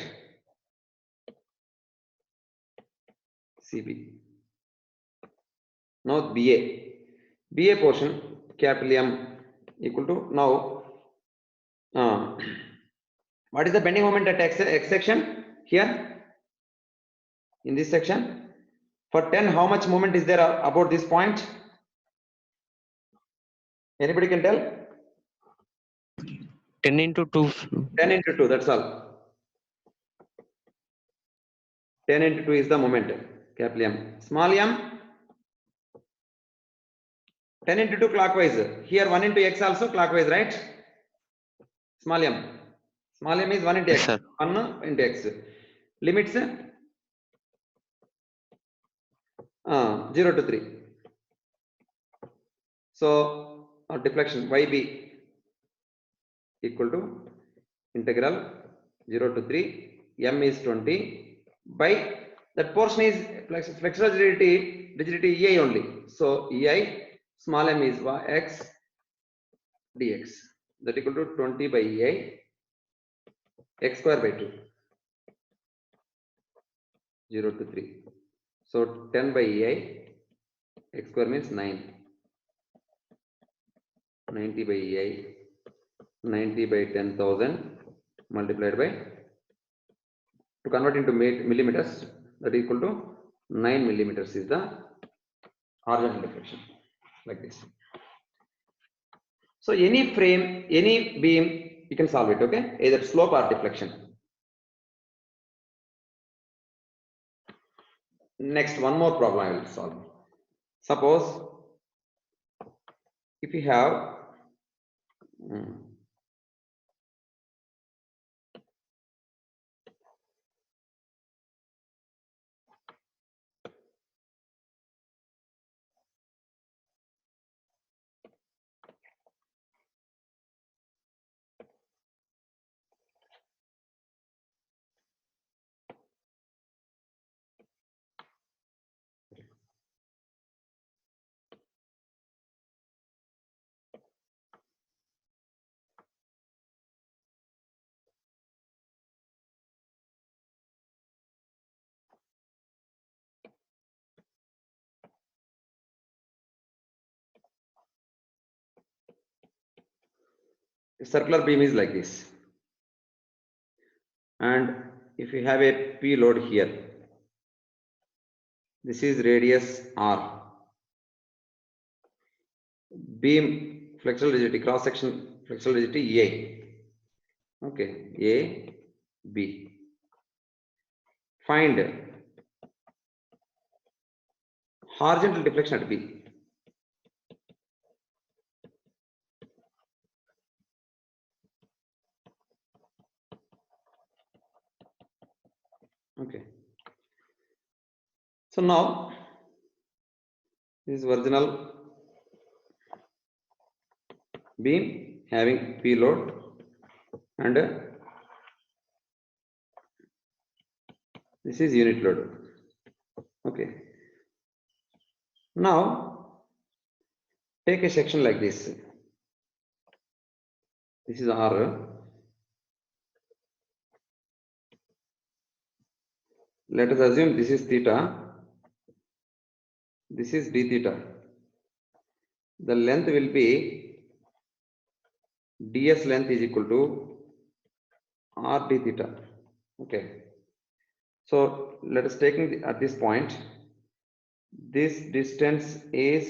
CB. Now BA. BA portion, capital M equal to now. What is the bending moment at X section here? In this section, for 10, how much moment is there about this point? Anybody can tell? 10 into 2. 10 into 2, that's all. 10 into 2 is the moment, capital M. Small m, 10 into 2 clockwise. Here 1 into x also clockwise, right? Small m. Small m is 1 into Yes, x. sir. 1 into x. Limits 0 to 3. So deflection YB equal to integral 0 to 3. M is 20 by that portion is flexural rigidity EI only. So EI small m is x dx, that equal to 20 by EI x square by 2, 0 to 3. So 10 by EI x square means 9, 90 by EI, 90 by 10,000 multiplied by, to convert into millimeters, that is equal to 9 millimeters is the horizontal deflection, like this. So any frame, any beam, you can solve it, okay? Either slope or deflection. Next, one more problem I will solve. Suppose if you have The circular beam is like this. And if you have a P load here, this is radius R. Beam flexural rigidity, cross section flexural rigidity A. Okay, A, B. Find horizontal deflection at B. Okay. So now this is original beam having P load and this is unit load. Okay. Now take a section like this. This is R. Let us assume this is theta. This is d theta. The length will be ds length is equal to r d theta. Okay. So let us take at this point. This distance is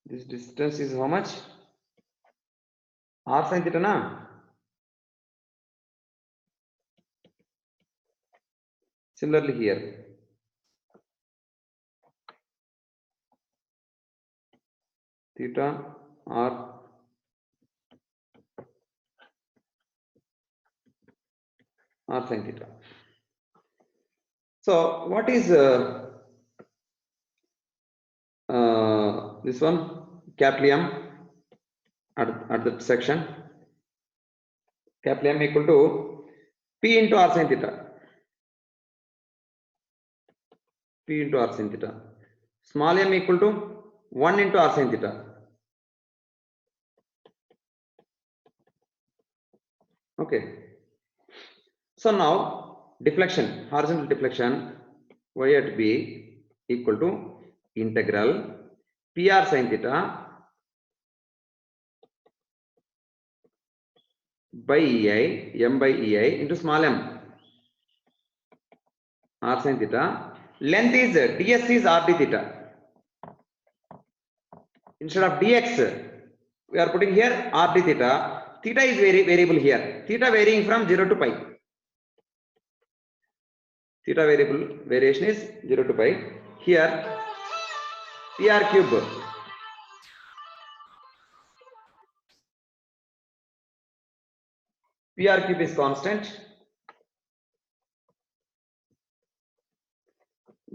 this distance is how much? R sin theta na? Similarly here. Theta R sin theta. So what is this one? Capital M at that section. Capital M equal to P into R sin theta. P into R sin theta. Small m equal to 1 into R sin theta. Okay. So now deflection, horizontal deflection, y at B equal to integral PR sin theta by EI, m by EI into small m R sin theta. Length is ds is r d theta. Instead of dx, we are putting here r d theta. Theta is variable here. Theta varying from 0 to pi. Theta variation is 0 to pi. Here PR cube. PR cube is constant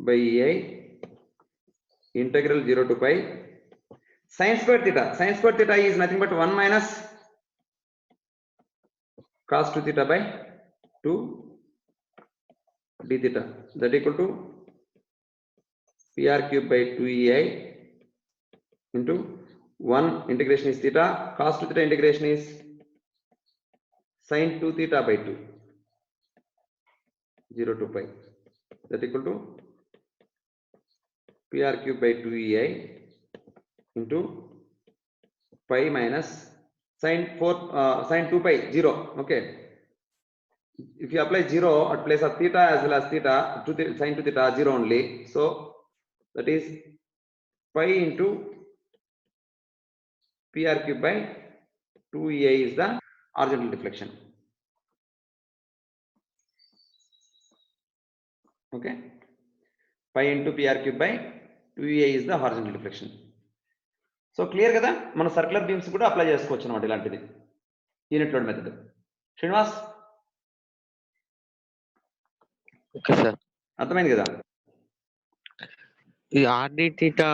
by EI integral 0 to pi sin square theta. Sin square theta is nothing but 1 minus cos 2 theta by 2 d theta, that equal to PR cube by 2 EI into 1 integration is theta, cos 2 theta integration is sin 2 theta by 2, 0 to pi, that equal to PR cube by 2 EI into pi minus sin 2 pi 0. Okay. If you apply 0 at place of theta as well as theta, sin 2 theta 0 only. So that is pi into PR cube by 2 EI is the horizontal deflection. Okay. Pi into PR cube by 2 EI is the horizontal deflection. So clear kada? మన circular beams కూడా apply చేసుకోవచ్చు అన్నమాట ఇలాంటిది unit load method. Srinivas okay sir అర్థమైంది కదా? ఈ RD theta